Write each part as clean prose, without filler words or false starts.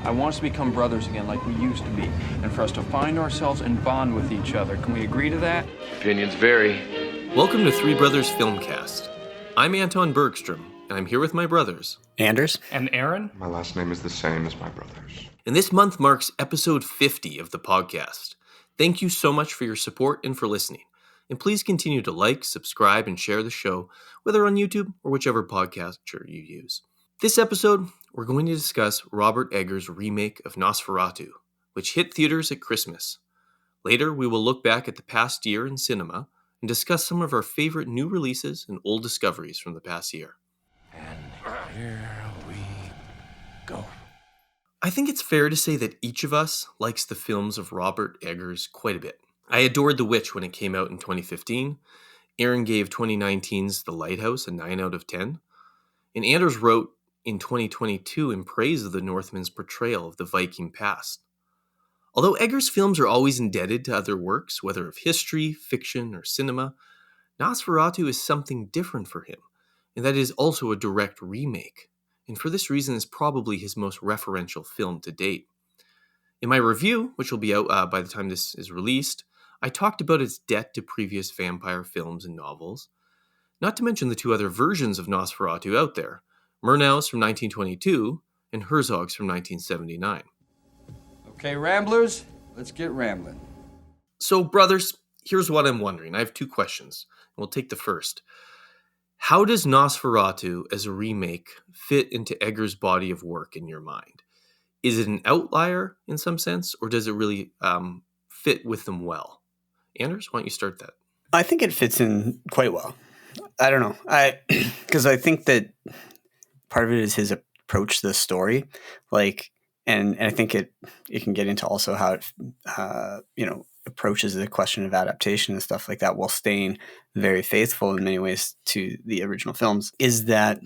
I want us to become brothers again like we used to be, and for us to find ourselves and bond with each other. Can we agree to that? Opinions vary. Welcome to Three Brothers Filmcast. I'm Anton Bergstrom, and I'm here with my brothers, Anders and Aaron. My last name is the same as my brother's. And this month marks episode 50 of the podcast. Thank you so much for your support and for listening. And please continue to like, subscribe, and share the show, whether on YouTube or whichever podcatcher you use. This episode, we're going to discuss Robert Eggers' remake of Nosferatu, which hit theaters at Christmas. Later, we will look back at the past year in cinema and discuss some of our favorite new releases and old discoveries from the past year. And here we go. I think it's fair to say that each of us likes the films of Robert Eggers quite a bit. I adored The Witch when it came out in 2015. Aaron gave 2019's The Lighthouse a 9 out of 10. And Anders wrote in 2022 in praise of the Northman's portrayal of the Viking past. Although Eggers' films are always indebted to other works, whether of history, fiction, or cinema, Nosferatu is something different for him, and that is also a direct remake, and for this reason is probably his most referential film to date. In my review, which will be out by the time this is released, I talked about its debt to previous vampire films and novels, not to mention the two other versions of Nosferatu out there, Murnau's from 1922 and Herzog's from 1979. Okay, Ramblers, let's get rambling. So, brothers, here's what I'm wondering. I have two questions, and we'll take the first. How does Nosferatu as a remake fit into Eggers' body of work in your mind? Is it an outlier in some sense, or does it really fit with them well? Anders, why don't you start that? I think it fits in quite well. I don't know. Because I think that part of it is his approach to the story. And I think it can get into also how it, approaches the question of adaptation and stuff like that while staying very faithful in many ways to the original films, is that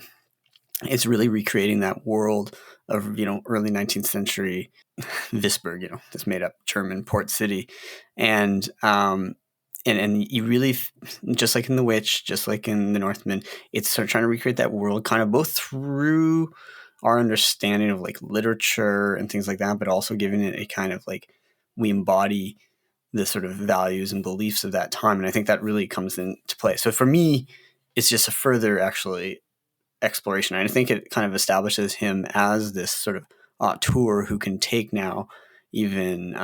it's really recreating that world of, early 19th century Visburg, this made up German port city. And you really, just like in The Witch, just like in The Northman, it's sort of trying to recreate that world kind of both through our understanding of literature and things like that, but also giving it a kind of we embody the sort of values and beliefs of that time. And I think that really comes into play. So for me, it's just a further actually exploration. And I think it kind of establishes him as this sort of auteur who can take now even,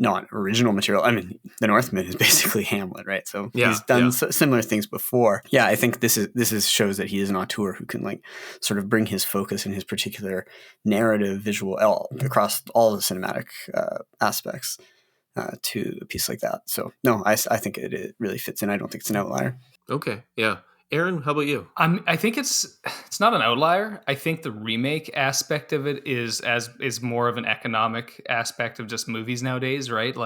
not original material. I mean, The Northman is basically Hamlet, right? So he's done similar things before. Yeah, I think this shows that he is an auteur who can sort of bring his focus and his particular narrative visual across all the cinematic aspects to a piece like that. So no, I think it really fits in. I don't think it's an outlier. Okay, yeah. Aaron, how about you? I think it's not an outlier. I think the remake aspect of it is more of an economic aspect of just movies nowadays, right?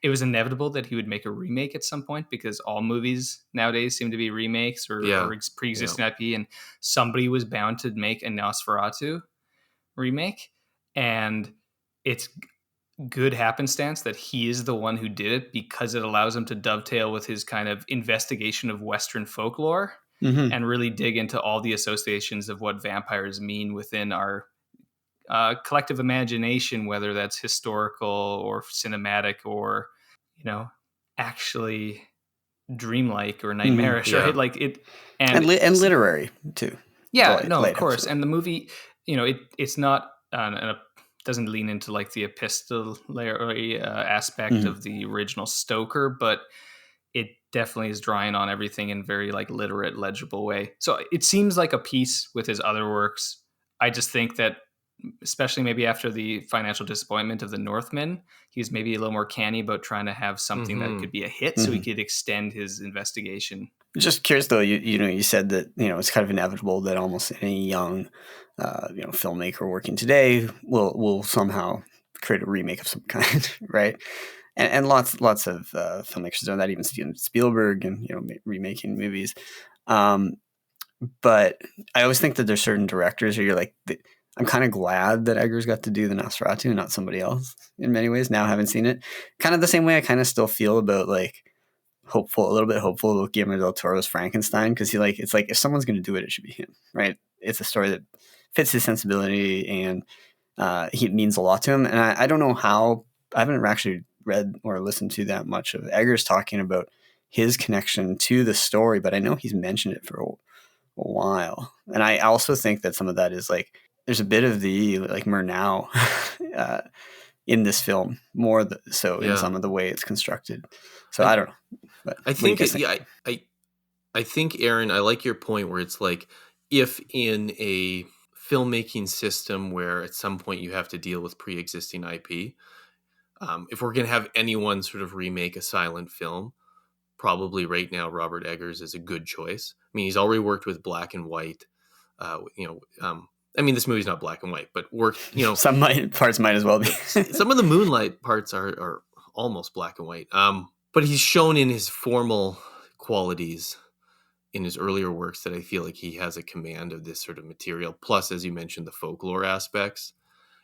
It was inevitable that he would make a remake at some point because all movies nowadays seem to be remakes or pre-existing IP, and somebody was bound to make a Nosferatu remake, and it's good happenstance that he is the one who did it because it allows him to dovetail with his kind of investigation of Western folklore and really dig into all the associations of what vampires mean within our collective imagination, whether that's historical or cinematic or, actually dreamlike or nightmarish, right? And literary too. Yeah, of course. And the movie, it's not doesn't lean into the epistolary aspect of the original Stoker, but it definitely is drawing on everything in very literate, legible way. So it seems like a piece with his other works. I just think that, especially maybe after the financial disappointment of The Northman, he was maybe a little more canny about trying to have something that could be a hit so he could extend his investigation. Just curious though, you said that, it's kind of inevitable that almost any young filmmaker working today will somehow create a remake of some kind, right? And lots of filmmakers do that, even Steven Spielberg and remaking movies. But I always think that there's certain directors where you're I'm kind of glad that Eggers got to do the Nosferatu and not somebody else in many ways. Now having seen it, kind of the same way I kind of still feel about a little bit hopeful about Guillermo del Toro's Frankenstein, because it's if someone's going to do it, it should be him, right? It's a story that fits his sensibility and he means a lot to him. And I don't know how, I haven't actually read or listened to that much of Eggers talking about his connection to the story, but I know he's mentioned it for a while. And I also think that some of that is like, there's a bit of the like Murnau in this film, in some of the way it's constructed. So I don't know. But I think, I think, Aaron, I like your point where it's like, if in a filmmaking system where at some point you have to deal with pre-existing IP, if we're going to have anyone sort of remake a silent film, probably right now Robert Eggers is a good choice. I mean, he's already worked with black and white. I mean, this movie's not black and white, but some parts might as well be. Some of the Moonlight parts are almost black and white. But he's shown in his formal qualities in his earlier works that I feel like he has a command of this sort of material. Plus, as you mentioned, the folklore aspects.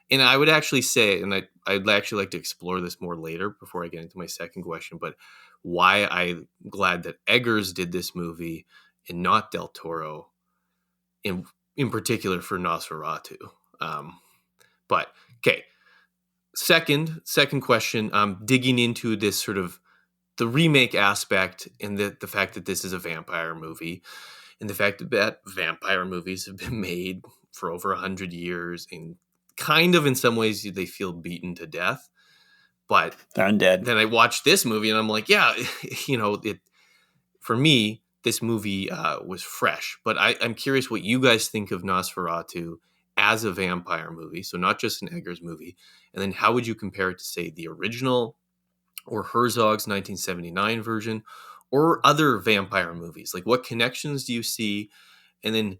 And I would actually say, and I'd actually like to explore this more later before I get into my second question, but why I'm glad that Eggers did this movie and not Del Toro, in particular for Nosferatu. But okay, second question, digging into this sort of the remake aspect and the fact that this is a vampire movie and the fact that vampire movies have been made for over 100 years and kind of in some ways they feel beaten to death, but they're undead. Then I watched this movie and I'm like, yeah, for me, this movie was fresh, but I'm curious what you guys think of Nosferatu as a vampire movie. So not just an Eggers movie. And then how would you compare it to, say, the original or Herzog's 1979 version or other vampire movies? Like, what connections do you see? And then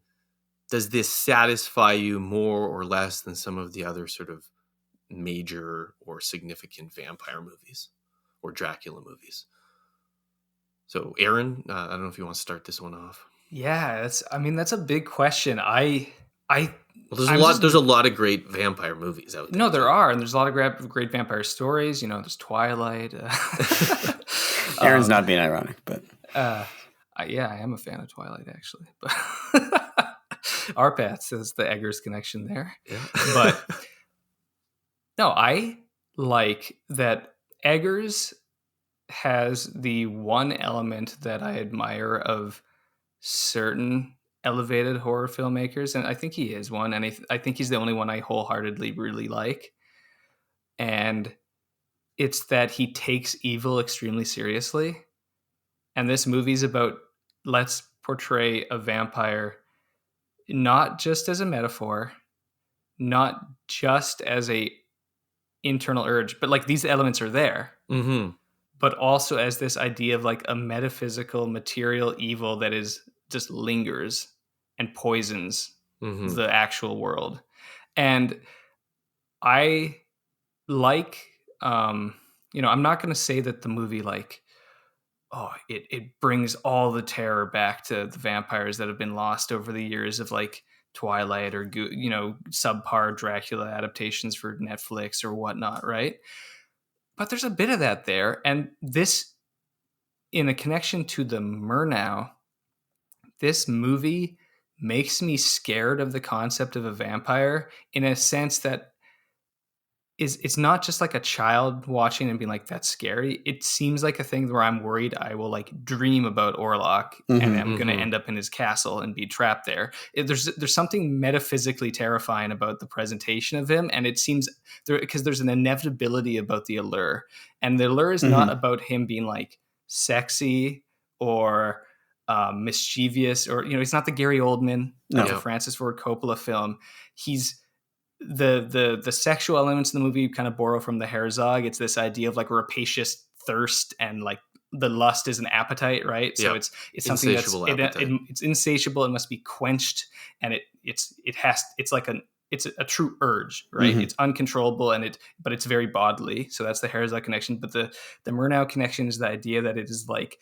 does this satisfy you more or less than some of the other sort of major or significant vampire movies or Dracula movies? So, Aaron, I don't know if you want to start this one off. Yeah, that's a big question. There's a lot of great vampire movies out there. No, there are, and there's a lot of great vampire stories. There's Twilight. Aaron's not being ironic, but yeah, I am a fan of Twilight actually. But our path says the Eggers connection there. Yeah. But no, I like that Eggers has the one element that I admire of certain elevated horror filmmakers, and I think he is one, and I think he's the only one I wholeheartedly really like, and it's that he takes evil extremely seriously. And this movie's about, let's portray a vampire not just as a metaphor, not just as a internal urge, but like these elements are there, but also as this idea of like a metaphysical material evil that is just lingers and poisons the actual world. And I like, I'm not going to say that the movie like, it brings all the terror back to the vampires that have been lost over the years of like Twilight or, subpar Dracula adaptations for Netflix or whatnot, right? But there's a bit of that there. And this, in a connection to the Murnau, this movie makes me scared of the concept of a vampire in a sense that it's not just like a child watching and being like, that's scary. It seems like a thing where I'm worried I will like dream about Orlok and I'm going to end up in his castle and be trapped there. There's something metaphysically terrifying about the presentation of him. And it seems because there's an inevitability about the allure, and the allure is not about him being like sexy or mischievous, or he's not the Gary Oldman of the Francis Ford Coppola film. He's the sexual elements in the movie kind of borrow from the Herzog. It's this idea of like rapacious thirst, and like the lust is an appetite, right? So it's something it's insatiable. It must be quenched, and it's a true urge, right? It's uncontrollable, but it's very bodily. So that's the Herzog connection. But the Murnau connection is the idea that it is like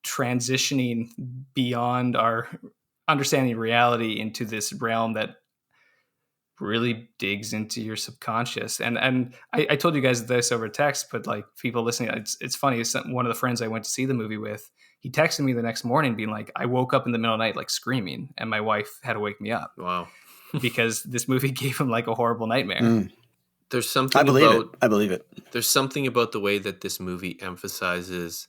transitioning beyond our understanding of reality into this realm that really digs into your subconscious. And I told you guys this over text, but like people listening, it's funny. One of the friends I went to see the movie with, he texted me the next morning being like, I woke up in the middle of the night like screaming, and my wife had to wake me up. Wow. because this movie gave him like a horrible nightmare. There's something I believe it. There's something about the way that this movie emphasizes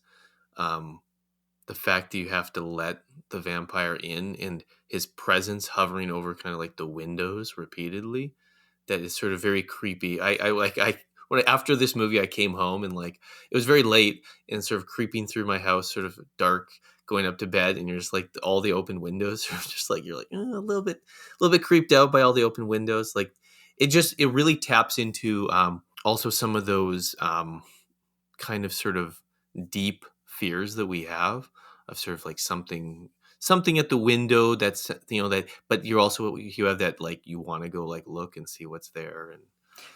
the fact that you have to let the vampire in, and his presence hovering over kind of like the windows repeatedly, that is sort of very creepy. After this movie, I came home and like it was very late and sort of creeping through my house, sort of dark, going up to bed, and you're just like all the open windows are just like you're like a little bit creeped out by all the open windows. Like it really taps into also some of those kind of sort of deep fears that we have of sort of like something at the window that's that, but you have that like you want to go like look and see what's there. And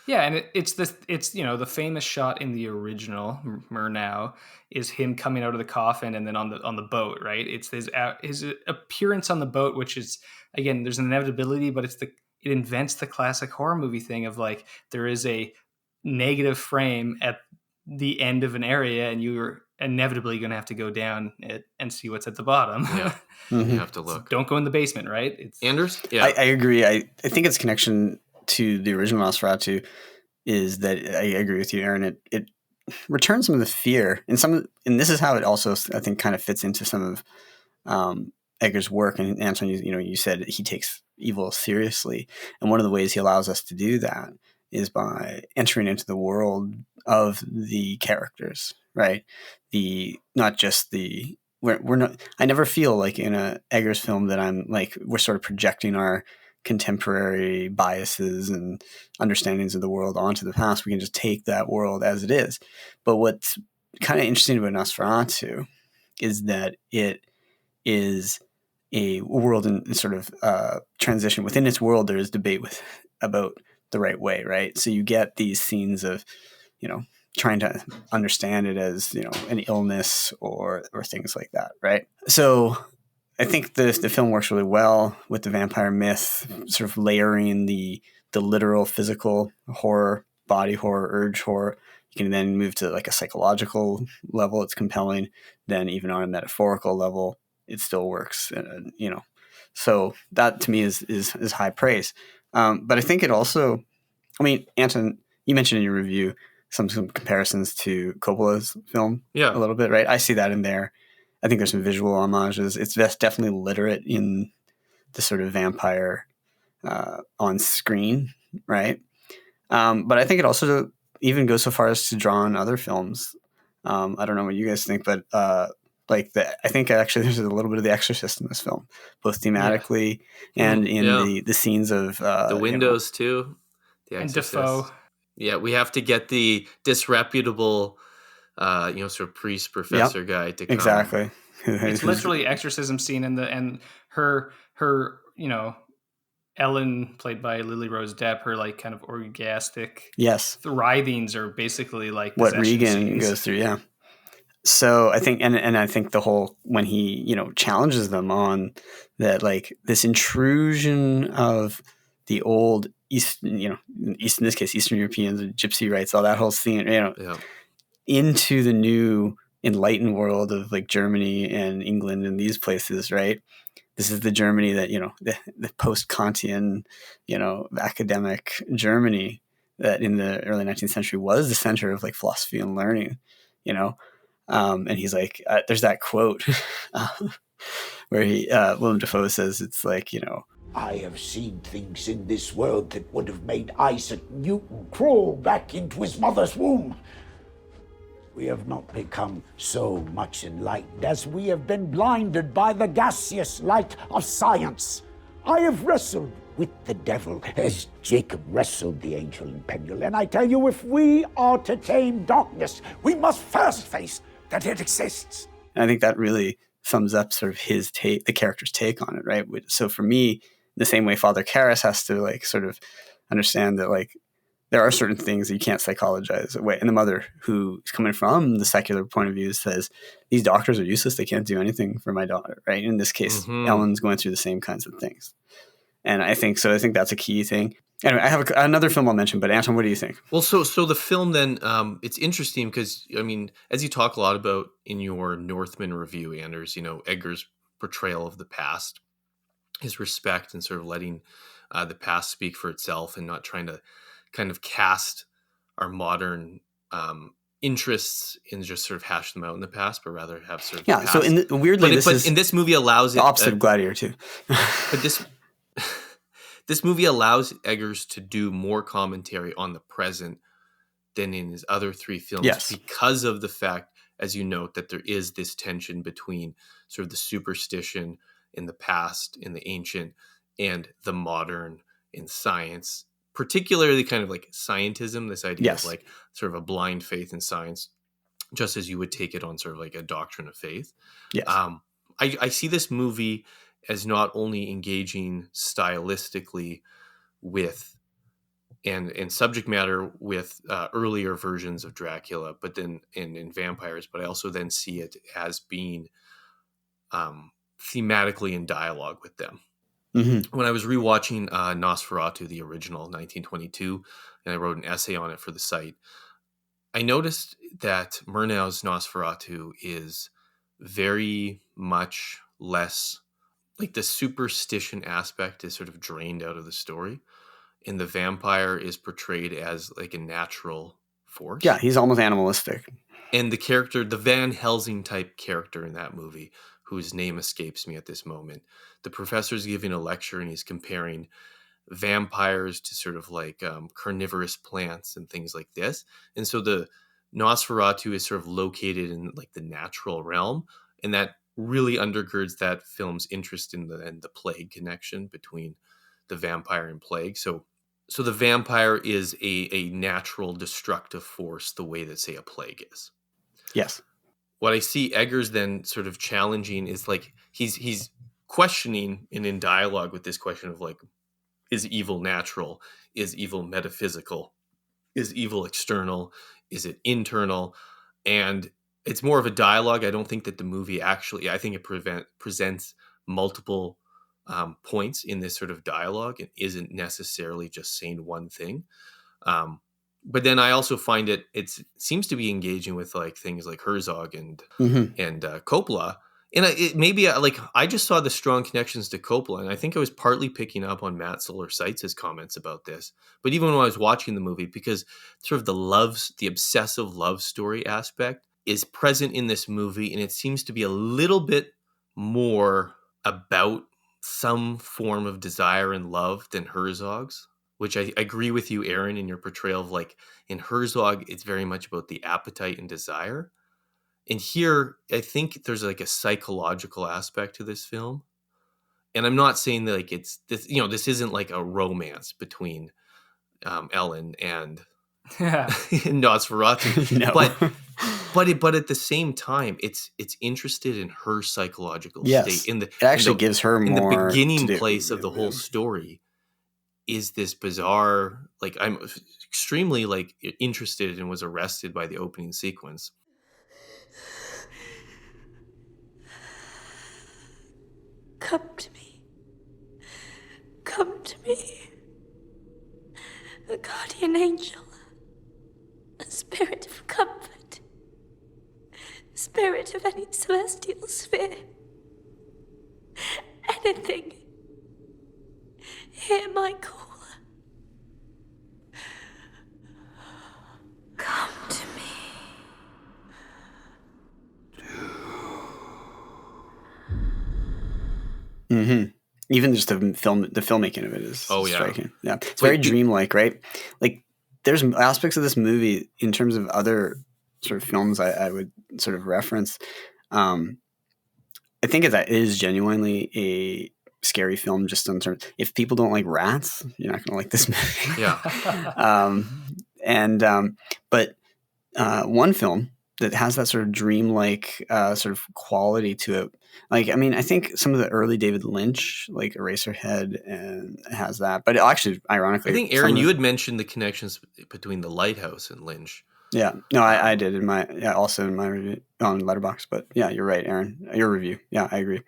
yeah, and it's the famous shot in the original Murnau is him coming out of the coffin and then on the boat, right? It's his appearance on the boat, which is, again, there's an inevitability, but it invents the classic horror movie thing of like there is a negative frame at the end of an area and you're inevitably going to have to go down it and see what's at the bottom. Yeah. You have to look. So don't go in the basement, right? Anders? Yeah. I agree. I think its connection to the original Nosferatu is that I agree with you, Aaron. It returns some of the fear and this is how it also, I think, kind of fits into some of Eggers' work. And Anton, you said he takes evil seriously. And one of the ways he allows us to do that is by entering into the world of the characters, right? Not just we're not, I never feel like in a Eggers film that I'm like, we're sort of projecting our contemporary biases and understandings of the world onto the past. We can just take that world as it is. But what's kind of interesting about Nosferatu is that it is a world in sort of transition. Within its world, there is debate about the right way, right? So you get these scenes of, trying to understand it as, an illness or things like that, right? So I think the film works really well with the vampire myth, sort of layering the literal physical horror, body horror, urge horror. You can then move to like a psychological level. It's compelling. Then even on a metaphorical level, it still works. So that to me is high praise. But I think it also, Anton, you mentioned in your review some comparisons to Coppola's film a little bit, right? I see that in there. I think there's some visual homages. It's definitely literate in the sort of vampire on screen, right? But I think it also even goes so far as to draw on other films. I don't know what you guys think, but I think actually there's a little bit of The Exorcist in this film, both thematically and in the scenes of the windows too. The Exorcist. And Defoe. Yeah, we have to get the disreputable, sort of priest professor guy to come. Exactly. It's literally exorcism scene and her Ellen, played by Lily Rose-Depp, her like kind of orgastic writhings are basically like what Regan goes through. Yeah. So I think, and I think the whole, when he, challenges them on that, like this intrusion of the old East, in this case, Eastern Europeans, Gypsy rights, all that whole scene, into the new enlightened world of like Germany and England and these places, right? This is the Germany that, the post-Kantian, academic Germany that in the early 19th century was the center of like philosophy and learning, and he's like, there's that quote where Willem Dafoe says, it's like, I have seen things in this world that would have made Isaac Newton crawl back into his mother's womb. We have not become so much enlightened as we have been blinded by the gaseous light of science. I have wrestled with the devil as Jacob wrestled the angel in Peniel, and I tell you, if we are to tame darkness, we must first face that it exists. And I think that really sums up sort of his take, the character's take on it, right? So for me, the same way Father Karras has to like sort of understand that like there are certain things that you can't psychologize away. And the mother, who is coming from the secular point of view, says these doctors are useless. They can't do anything for my daughter, right? In this case, Ellen's going through the same kinds of things. And I think that's a key thing. Anyway, I have another film I'll mention, but Anton, what do you think? Well, so the film then, it's interesting because, as you talk a lot about in your Northman review, Anders, Eggers' portrayal of the past, his respect and sort of letting the past speak for itself and not trying to kind of cast our modern interests and just sort of hash them out in the past, but rather have sort of Yeah. So weirdly, in this movie allows it the opposite of Gladiator too. but this movie allows Eggers to do more commentary on the present than in his other three films, Yes. because of the fact, as you note, that there is this tension between sort of the superstition in the past, in the ancient, and the modern in science, particularly kind of like scientism, this idea Yes. of like sort of a blind faith in science, just as you would take it on sort of like a doctrine of faith. Yes. I see this movie as not only engaging stylistically with and subject matter with earlier versions of Dracula, but then in vampires, but I also then see it as being thematically in dialogue with them. Mm-hmm. When I was rewatching Nosferatu, the original 1922, and I wrote an essay on it for the site, I noticed that Murnau's Nosferatu is very much less, like the superstition aspect is sort of drained out of the story, and the vampire is portrayed as like a natural force. Yeah, he's almost animalistic. And the character, the Van Helsing type character in that movie, whose name escapes me at this moment, the professor's giving a lecture and he's comparing vampires to sort of like carnivorous plants and things like this. And so the Nosferatu is sort of located in like the natural realm, and that really undergirds that film's interest in the plague connection between the vampire and plague. So the vampire is a natural destructive force the way that, say, a plague is. Yes. What I see Eggers then sort of challenging is like he's questioning and in dialogue with this question of like, is evil natural? Is evil metaphysical? Is evil external? Is it internal? And it's more of a dialogue. I don't think that the movie actually, I think it presents multiple points in this sort of dialogue and isn't necessarily just saying one thing. But then I also find it seems to be engaging with like things like Herzog and Coppola. And I just saw the strong connections to Coppola, and I think I was partly picking up on Matt Solar-Seitz's comments about this. But even when I was watching the movie, because sort of the obsessive love story aspect is present in this movie, and it seems to be a little bit more about some form of desire and love than Herzog's, which I agree with you, Aaron, in your portrayal of like in Herzog, it's very much about the appetite and desire. And here, I think there's like a psychological aspect to this film. And I'm not saying that like it's this, this isn't like a romance between Ellen and Nosferatu. No. But at the same time, it's interested in her psychological state. It actually gives her more. In the beginning place of the whole story is this bizarre, like I'm extremely like interested and was arrested by the opening sequence. Come to me. Come to me. A guardian angel. A spirit of comfort. Spirit of any celestial sphere. Anything. Hear my call. Come to me. Mm-hmm. Even just the filmmaking of it is striking. Yeah, it's very dreamlike, right? Like there's aspects of this movie in terms of other sort of films I would sort of reference. I think it is genuinely a scary film, just in terms. If people don't like rats, you're not going to like this movie. Yeah. But one film that has that sort of dreamlike sort of quality to it. Like, I mean, I think some of the early David Lynch, like Eraserhead, and has that. But actually, ironically, I think Aaron, you had mentioned the connections between The Lighthouse and Lynch. Yeah, no, I did in my also in my review on Letterboxd. But yeah, you're right, Aaron. Your review, yeah, I agree.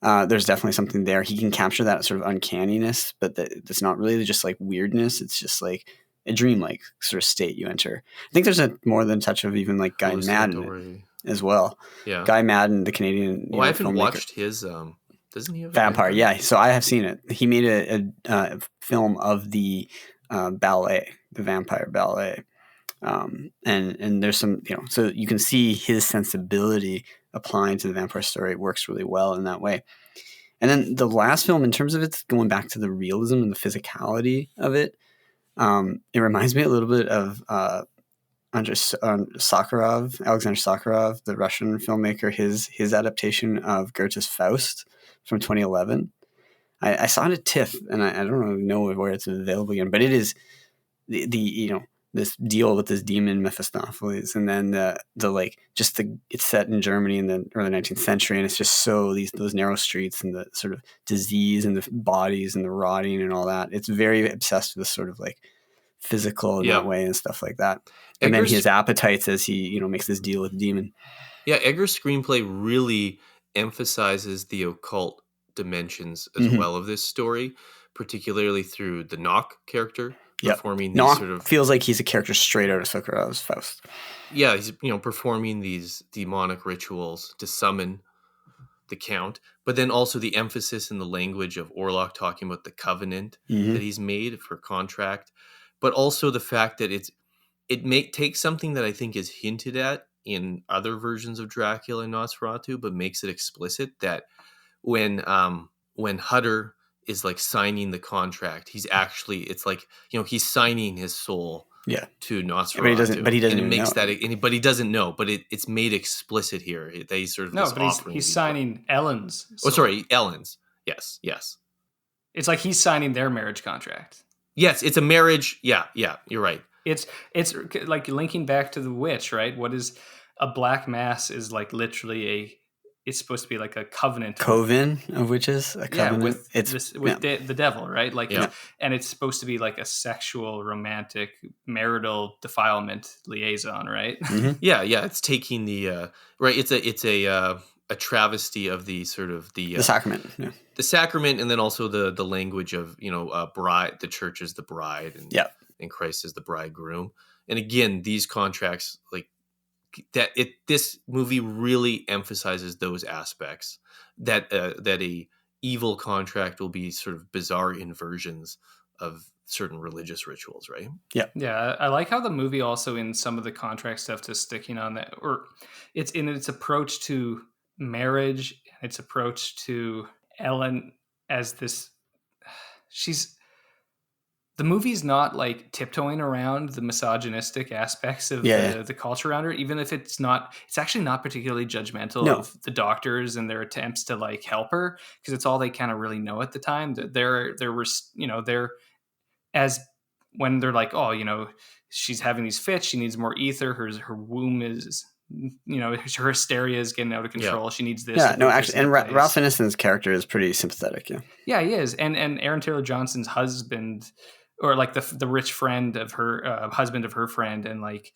There's definitely something there. He can capture that sort of uncanniness, but it's not really just like weirdness. It's just like a dreamlike sort of state you enter. I think there's more than a touch of even like Guy Madden as well. Yeah, Guy Madden, the Canadian. Well, I haven't watched his Doesn't he have a Vampire? Yeah. So I have seen it. He made a film of the ballet, the vampire ballet. And there's some, so you can see his sensibility applying to the vampire story. It works really well in that way. And then the last film, in terms of it's going back to the realism and the physicality of it, it reminds me a little bit of Alexander Sakharov, the Russian filmmaker, his adaptation of Goethe's Faust from 2011. I saw it at TIFF, and I don't really know where it's available again, but it is the this deal with this demon Mephistopheles, and then it's set in Germany in the early 19th century, and it's just so those narrow streets and the sort of disease and the bodies and the rotting and all that. It's very obsessed with sort of like physical in that way and stuff like that. And then his appetites as he makes this deal with the demon. Yeah, Eggers' screenplay really emphasizes the occult dimensions as well of this story, particularly through the Knock character. Performing these Knock sort of feels like he's a character straight out of Sakharov's Faust. Yeah, he's performing these demonic rituals to summon the Count, but then also the emphasis in the language of Orlok talking about the covenant that he's made for contract, but also the fact that it takes something that I think is hinted at in other versions of Dracula and Nosferatu, but makes it explicit that when Hutter is like signing the contract, he's actually, it's like, he's signing his soul to Nosferatu. But he doesn't and it makes know. but he doesn't know, but it's made explicit here. They sort of he's signing Ellen's soul. Oh, sorry, Ellen's. Yes. It's like he's signing their marriage contract. Yes, it's a marriage. Yeah, you're right. It's like linking back to the witch, right? What is a black mass is like literally it's supposed to be like a covenant. Coven of witches? A covenant? The devil, right? And it's supposed to be like a sexual, romantic, marital defilement liaison, right? Yeah. It's taking the right. It's a travesty of the sort of the sacrament. Yeah. The sacrament, and then also the language of bride. The church is the bride, and Christ is the bridegroom. And again, these contracts this movie really emphasizes those aspects that a evil contract will be sort of bizarre inversions of certain religious rituals, right? Yeah. I like how the movie also in some of the contract stuff just sticking on that, or it's in its approach to marriage and its approach to Ellen as this. The movie's not like tiptoeing around the misogynistic aspects of the culture around her, even if it's actually not particularly judgmental of the doctors and their attempts to like help her, because it's all they kind of really know at the time. That they're as when they're like, she's having these fits, she needs more ether, her womb is, her hysteria is getting out of control. She needs this. Yeah, no, actually, and Ralph Ineson's character is pretty sympathetic. Yeah, he is, and Aaron Taylor Johnson's husband, or like the rich friend of her husband of her friend, and like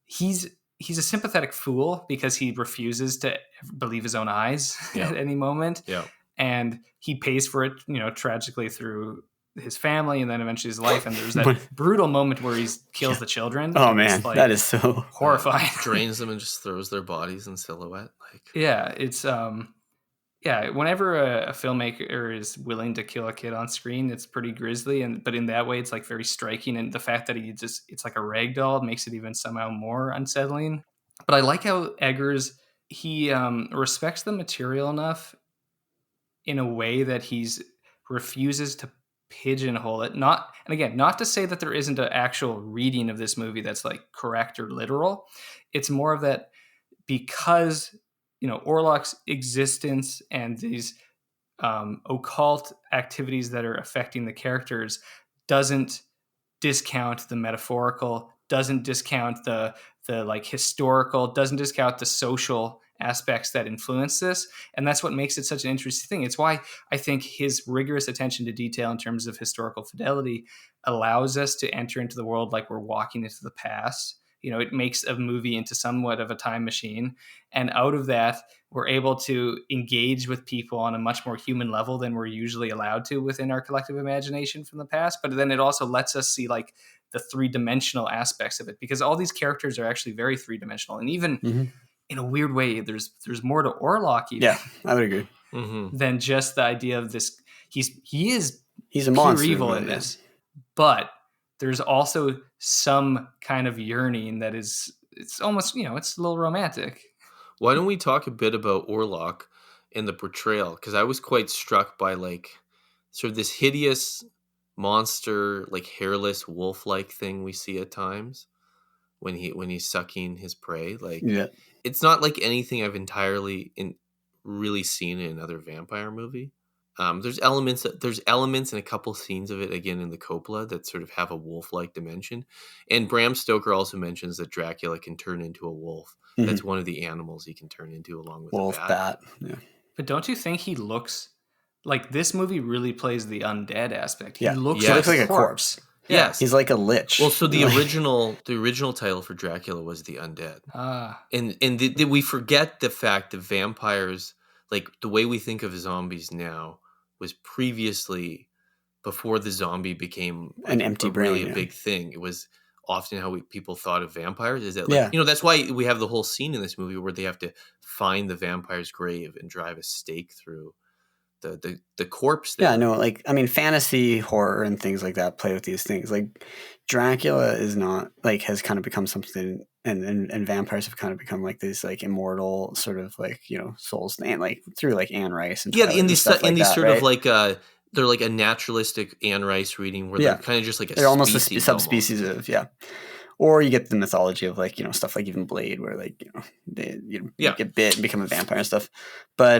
he's a sympathetic fool because he refuses to believe his own eyes at any moment. Yeah, and he pays for it, tragically through his family and then eventually his life. And there's that brutal moment where he kills the children. Oh man, that is so horrifying. Drains them and just throws their bodies in silhouette. It's whenever a filmmaker is willing to kill a kid on screen, it's pretty grisly. But in that way, it's like very striking. And the fact that it's like a rag doll makes it even somehow more unsettling. But I like how Eggers, he respects the material enough in a way that he's refuses to pigeonhole it. Not to say that there isn't an actual reading of this movie that's like correct or literal. It's more of that because Orlok's existence and these occult activities that are affecting the characters doesn't discount the metaphorical, doesn't discount the like historical, doesn't discount the social aspects that influence this. And that's what makes it such an interesting thing. It's why I think his rigorous attention to detail in terms of historical fidelity allows us to enter into the world like we're walking into the past. It makes a movie into somewhat of a time machine. And out of that, we're able to engage with people on a much more human level than we're usually allowed to within our collective imagination from the past. But then it also lets us see like the three-dimensional aspects of it, because all these characters are actually very three-dimensional. And even in a weird way, there's more to Orlok even. Yeah, I would agree. than just the idea of this. He is He's a pure monster, evil but, in yeah. this, but there's also some kind of yearning that is, it's almost, it's a little romantic. Why don't we talk a bit about Orlok and the portrayal? Because I was quite struck by like sort of this hideous monster, like hairless wolf-like thing we see at times when he's sucking his prey. Like, Yeah. it's not like anything I've really seen in another vampire movie. There's elements and a couple scenes of it again in the Coppola that sort of have a wolf-like dimension. And Bram Stoker also mentions that Dracula can turn into a wolf. That's one of the animals he can turn into, along with Wolf, a bat. Yeah. But don't you think he looks like, this movie really plays the undead aspect? He Yeah. looks He looks like a corpse. Yes, He's like a lich. Well, so the original title for Dracula was The Undead, and we forget the fact that vampires, like the way we think of zombies now, was previously, before the zombie became an empty brain, really a big thing. It was often how people thought of vampires. Is that like, that's why we have the whole scene in this movie where they have to find the vampire's grave and drive a stake through the corpse there. Yeah, no, like, I mean, fantasy, horror, and things like that play with these things. Like, Dracula is not, like, has kind of become something, and vampires have kind of become, like, these, like, immortal sort of, like, souls, and, like, through, like, Anne Rice and in these stuff like that, sort right? of, like, they're like a naturalistic Anne Rice reading where they're kind of just like they're almost a species subspecies of, Or you get the mythology of, like, stuff like even Blade, where, like, they get bit and become a vampire and stuff. But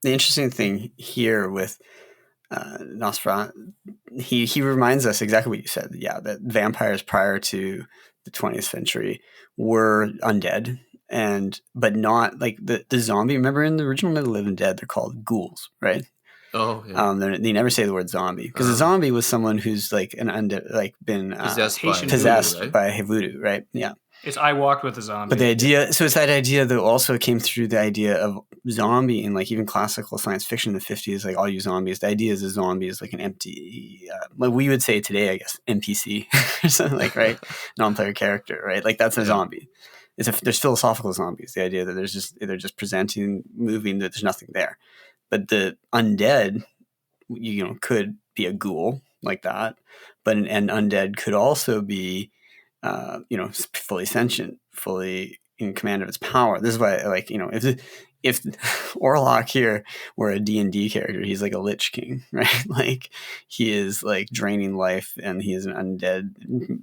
the interesting thing here with Nosferatu, he reminds us exactly what you said. Yeah, that vampires prior to the 20th century were undead, but not like the zombie. Remember in the original Night of the Living Dead, they're called ghouls, right? Oh, yeah. They never say the word zombie, because a zombie was someone who's like an undead, like been possessed by voodoo, right? Yeah. It's I Walked with a Zombie. But the idea, so it's that idea that also came through the idea of zombie in, like, even classical science fiction in the 50s, like all you zombies. The idea is a zombie is like an empty, like we would say today, I guess, NPC or something, like, right? Non-player character, right? Like that's a zombie. There's philosophical zombies. The idea that they're just presenting, moving, that there's nothing there. But the undead, could be a ghoul like that, but an undead could also be, fully sentient, fully in command of its power. This is why, like, if Orlok here were a D&D character, he's like a Lich King, right? Like, he is like draining life, and he is an undead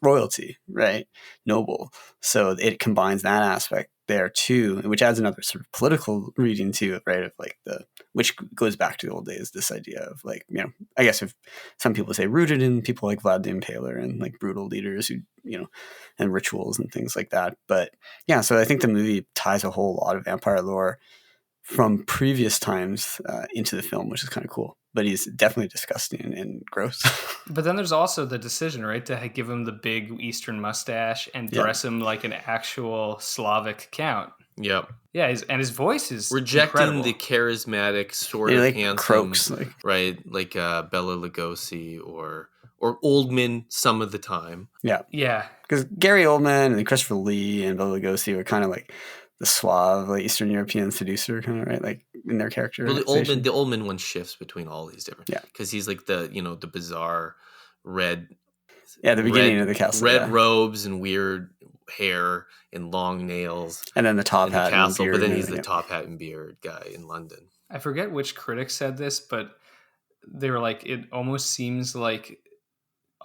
royalty, right? Noble. So it combines that aspect there too, which adds another sort of political reading to it, right? Of like which goes back to the old days, this idea of, like, I guess if some people say rooted in people like Vlad the Impaler and like brutal leaders who, and rituals and things like that. But yeah, so I think the movie ties a whole lot of vampire lore from previous times into the film, which is kind of cool. But he's definitely disgusting and gross. But then there's also the decision, right, to give him the big Eastern mustache and dress him like an actual Slavic count. Yep. Yeah, his voice is rejecting incredible. The charismatic, sort of like handsome, croaks, like. Right? Like Bela Lugosi or Oldman some of the time. Yeah. Yeah. Because Gary Oldman and Christopher Lee and Bela Lugosi were kind of like the suave, like Eastern European seducer, kind of, right? Like in their character. Well, the Oldman one shifts between all these different. Yeah. Because he's like the the bizarre red. Yeah, the beginning of the castle. Red robes and weird hair and long nails. And then the top hat. The castle, and beard, but then he's the top hat and beard guy in London. I forget which critic said this, but they were like, it almost seems like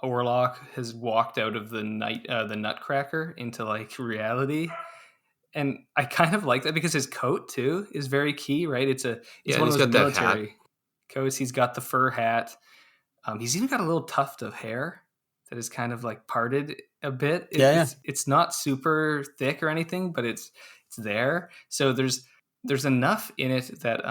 Orlok has walked out of the Nutcracker into like reality. And I kind of like that because his coat too is very key, right? It's one of those military coats. He's got the fur hat. He's even got a little tuft of hair that is kind of like parted a bit. It's not super thick or anything, but it's there. So there's enough in it that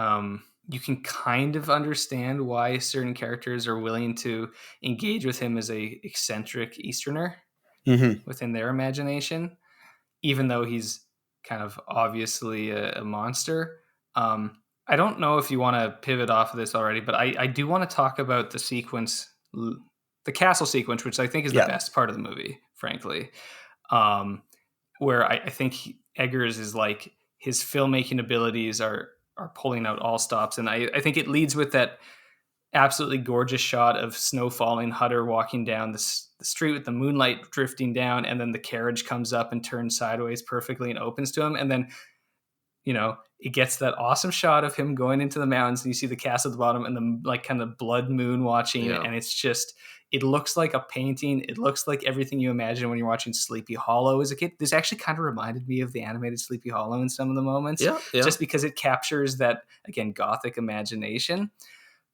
you can kind of understand why certain characters are willing to engage with him as a eccentric Easterner within their imagination, even though he's kind of obviously a monster. I don't know if you want to pivot off of this already, but I do want to talk about the sequence, the castle sequence, which I think is the best part of the movie, frankly, where I think Eggers is like, his filmmaking abilities are are pulling out all stops. And I think it leads with that absolutely gorgeous shot of snow falling, Hutter walking down the street with the moonlight drifting down, and then the carriage comes up and turns sideways perfectly and opens to him. And then, it gets that awesome shot of him going into the mountains, and you see the castle at the bottom and the like kind of blood moon watching. Yeah. And it's just, it looks like a painting. It looks like everything you imagine when you're watching Sleepy Hollow as a kid. This actually kind of reminded me of the animated Sleepy Hollow in some of the moments, just because it captures that, again, Gothic imagination.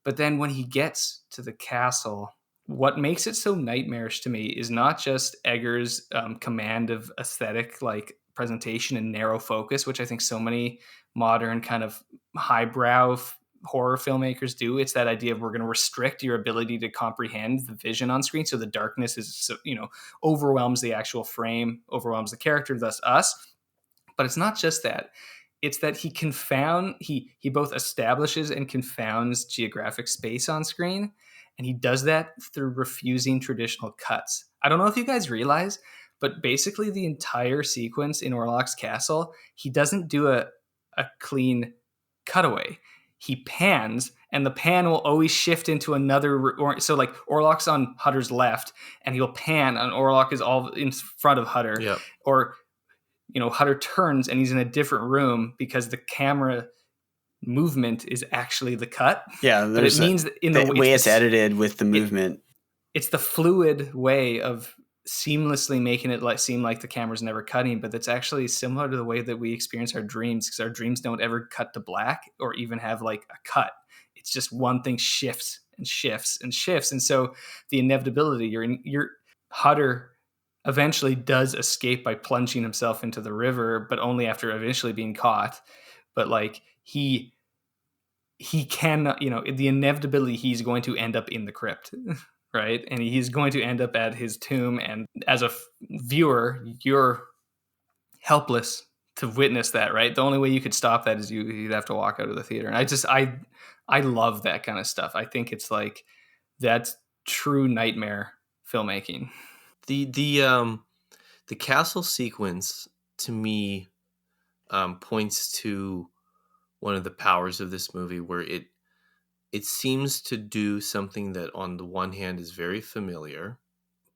But then when he gets to the castle, what makes it so nightmarish to me is not just Eggers' command of aesthetic, like presentation and narrow focus, which I think so many modern kind of highbrow horror filmmakers do. It's that idea of we're going to restrict your ability to comprehend the vision on screen. So the darkness is, overwhelms the actual frame, overwhelms the character, thus us. But it's not just that. It's that he both establishes and confounds geographic space on screen. And he does that through refusing traditional cuts. I don't know if you guys realize, but basically the entire sequence in Orlok's castle, he doesn't do a clean cutaway. He pans, and the pan will always shift into another. So like Orlok's on Hutter's left, and he'll pan, and Orlok is all in front of Hutter. Yep. Or, Hutter turns, and he's in a different room because the camera movement is actually the cut. Yeah, but it means that in the way it's edited with the movement. It's the fluid way of seamlessly making it seem like the camera's never cutting, but that's actually similar to the way that we experience our dreams, because our dreams don't ever cut to black or even have like a cut. It's just one thing shifts and shifts and shifts. And so the inevitability, your Hutter eventually does escape by plunging himself into the river, but only after eventually being caught. But like he can, the inevitability, he's going to end up in the crypt. Right. And he's going to end up at his tomb. And as a viewer, you're helpless to witness that. Right. The only way you could stop that is you'd have to walk out of the theater. And I love that kind of stuff. I think it's like, that's true nightmare filmmaking. The castle sequence to me points to one of the powers of this movie, where it seems to do something that on the one hand is very familiar,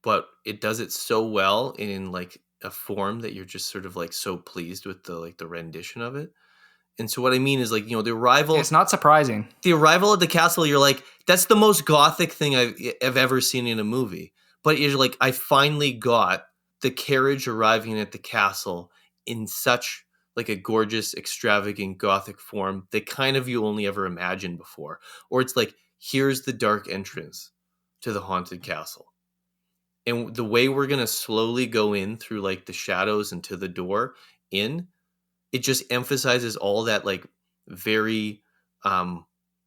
but it does it so well in like a form that you're just sort of like so pleased with the rendition of it. And so what I mean is like, the arrival. It's not surprising. The arrival at the castle, you're like, that's the most Gothic thing I've ever seen in a movie. But you're like, I finally got the carriage arriving at the castle in such like a gorgeous, extravagant Gothic form that kind of you only ever imagined before. Or it's like, here's the dark entrance to the haunted castle. And the way we're going to slowly go in through like the shadows and to the door in, it just emphasizes all that like very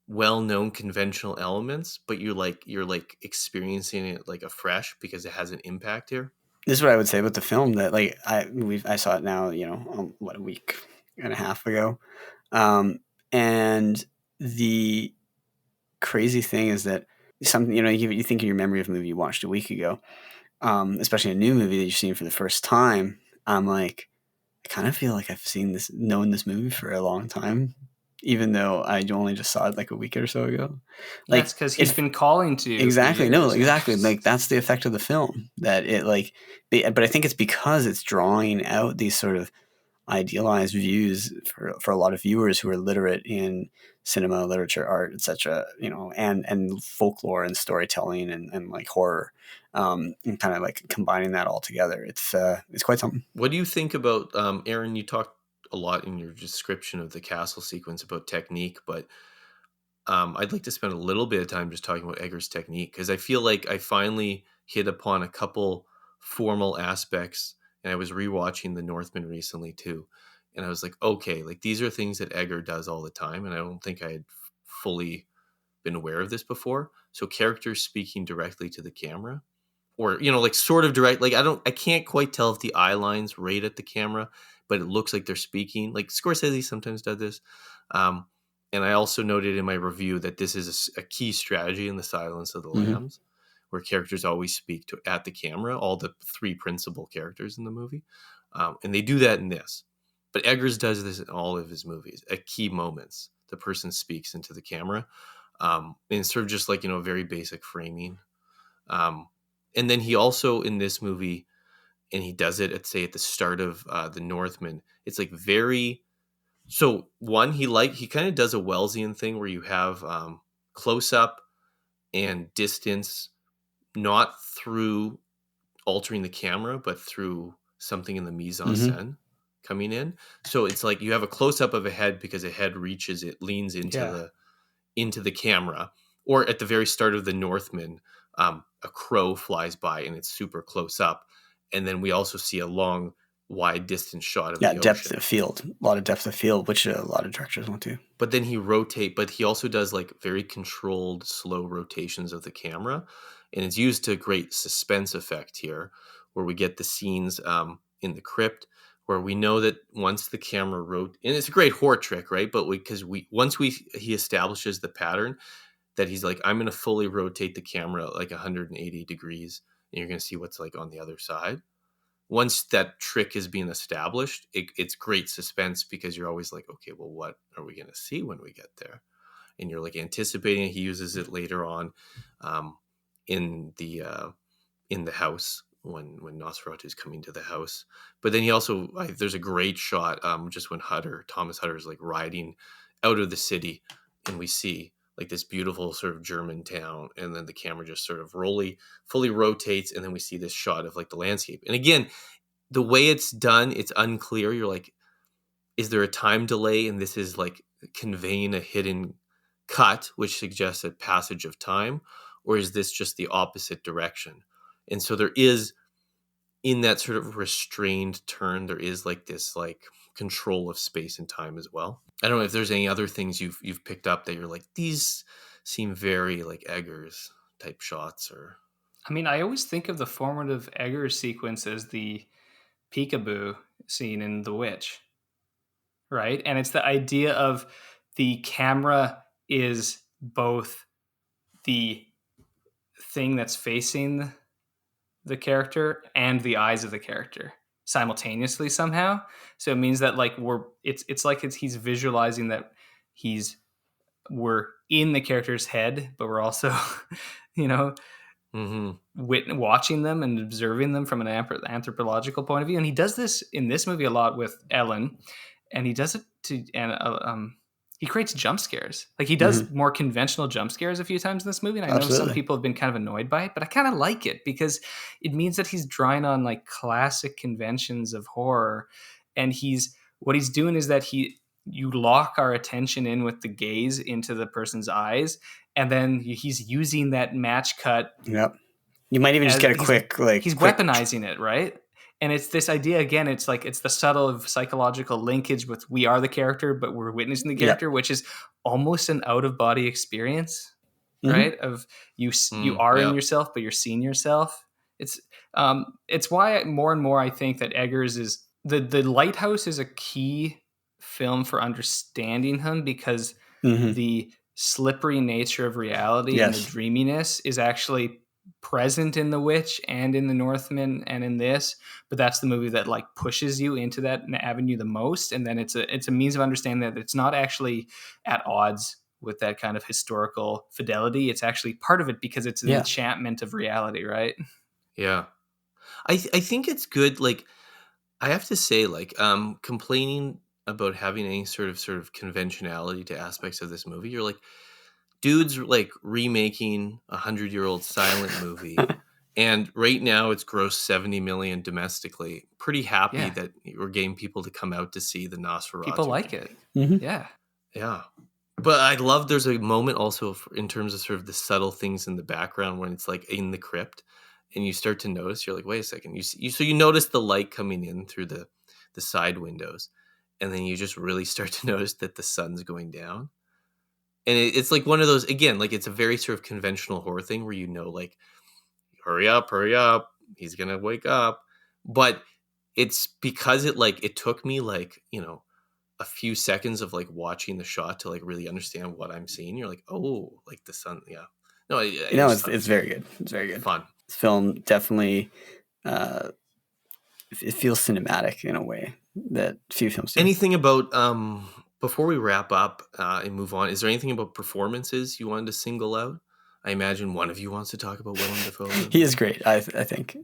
well-known conventional elements, but you're like experiencing it like afresh because it has an impact here. This is what I would say about the film, that like I saw it now, a week and a half ago. And the crazy thing is that something, you think of your memory of a movie you watched a week ago, especially a new movie that you're seeing for the first time. I'm like, I kind of feel like I've known this movie for a long time, even though I only just saw it like a week or so ago. Like, that's because he's been calling to you. Exactly. No, exactly. Like that's the effect of the film, that it like, but I think it's because it's drawing out these sort of idealized views for a lot of viewers who are literate in cinema, literature, art, etc. And folklore and storytelling and like horror, and kind of like combining that all together. It's quite something. What do you think about Aaron? You talked a lot in your description of the castle sequence about technique, but I'd like to spend a little bit of time just talking about Eggers' technique, because I feel like I finally hit upon a couple formal aspects, and I was rewatching The Northman recently too, and I was like, okay, like these are things that Eggers does all the time, and I don't think I had fully been aware of this before. So characters speaking directly to the camera, or like sort of direct, like I can't quite tell if the eye line's right at the camera, but it looks like they're speaking. Like Scorsese sometimes does this. And I also noted in my review that this is a key strategy in The Silence of the Lambs, where characters always speak at the camera, all the three principal characters in the movie. And they do that in this. But Eggers does this in all of his movies. At key moments, the person speaks into the camera. And it's sort of just like, very basic framing. And then he also, in this movie, and he does it at the start of The Northman, it's like very... So one, he kind of does a Wellesian thing where you have close up and distance, not through altering the camera, but through something in the mise en scène coming in. So it's like you have a close up of a head because a head leans into the camera. Or at the very start of The Northman, a crow flies by and it's super close up. And then we also see a long, wide distance shot of the ocean. Depth of field. A lot of depth of field, which a lot of directors want to. But then he also does like very controlled, slow rotations of the camera. And it's used to great suspense effect here, where we get the scenes in the crypt, where we know that once the camera and it's a great horror trick, right? But he establishes the pattern that he's like, I'm going to fully rotate the camera like 180 degrees, and you're going to see what's like on the other side. Once that trick is being established, it's great suspense because you're always like, okay, well, what are we going to see when we get there? And you're like anticipating it. He uses it later on in the house when Nosferatu is coming to the house. But then he also, there's a great shot just when Thomas Hutter is like riding out of the city, and we see like this beautiful sort of German town, and then the camera just sort of fully rotates, and then we see this shot of like the landscape. And again, the way it's done, it's unclear. You're like, is there a time delay, and this is like conveying a hidden cut, which suggests a passage of time, or is this just the opposite direction? And so there is, in that sort of restrained turn, there is like this like control of space and time as well. I don't know if there's any other things you've picked up that you're like, these seem very like Eggers type shots. Or I mean, I always think of the formative Eggers sequence as the peekaboo scene in The Witch, right? And it's the idea of the camera is both the thing that's facing the character and the eyes of the character simultaneously somehow. So it means that like he's visualizing that we're in the character's head, but we're also, watching them and observing them from an anthropological point of view. And he does this in this movie a lot with Ellen, and he does it he creates jump scares. Like he does more conventional jump scares a few times in this movie. And I know some people have been kind of annoyed by it, but I kind of like it because it means that he's drawing on like classic conventions of horror. And what he's doing is that you lock our attention in with the gaze into the person's eyes. And then he's using that match cut. Yep. You might even just get a quick, he's weaponizing it, right? And it's this idea, again, it's like, it's the subtle psychological linkage with we are the character, but we're witnessing the character, which is almost an out-of-body experience, right? Of you are in yourself, but you're seeing yourself. It's why more and more I think that Eggers is... The Lighthouse is a key film for understanding him because the slippery nature of reality and the dreaminess is actually present in The Witch and in The Northman and in this, but that's the movie that like pushes you into that avenue the most. And then it's a means of understanding that it's not actually at odds with that kind of historical fidelity. It's actually part of it because it's an enchantment of reality, right? Yeah. I think it's good. Like, I have to say, like, complaining about having any sort of conventionality to aspects of this movie, you're like, dude's like remaking 100-year-old silent movie, and right now it's grossed 70 million domestically. Pretty happy that we're getting people to come out to see the Nosferatu. People like it. Yeah. But I love there's a moment also in terms of sort of the subtle things in the background when it's like in the crypt, and you start to notice. You're like, wait a second. You notice the light coming in through the side windows, and then you just really start to notice that the sun's going down. And it's like one of those, again, like it's a very sort of conventional horror thing where like, hurry up, he's going to wake up. But it's because it took me like, a few seconds of like watching the shot to like really understand what I'm seeing. You're like, oh, like the sun. Yeah. No, it's very good. It's very good. Fun. This film definitely it feels cinematic in a way that few films do. Anything about before we wrap up and move on? Is there anything about performances you wanted to single out? I imagine one of you wants to talk about Willem Dafoe. He is great. I think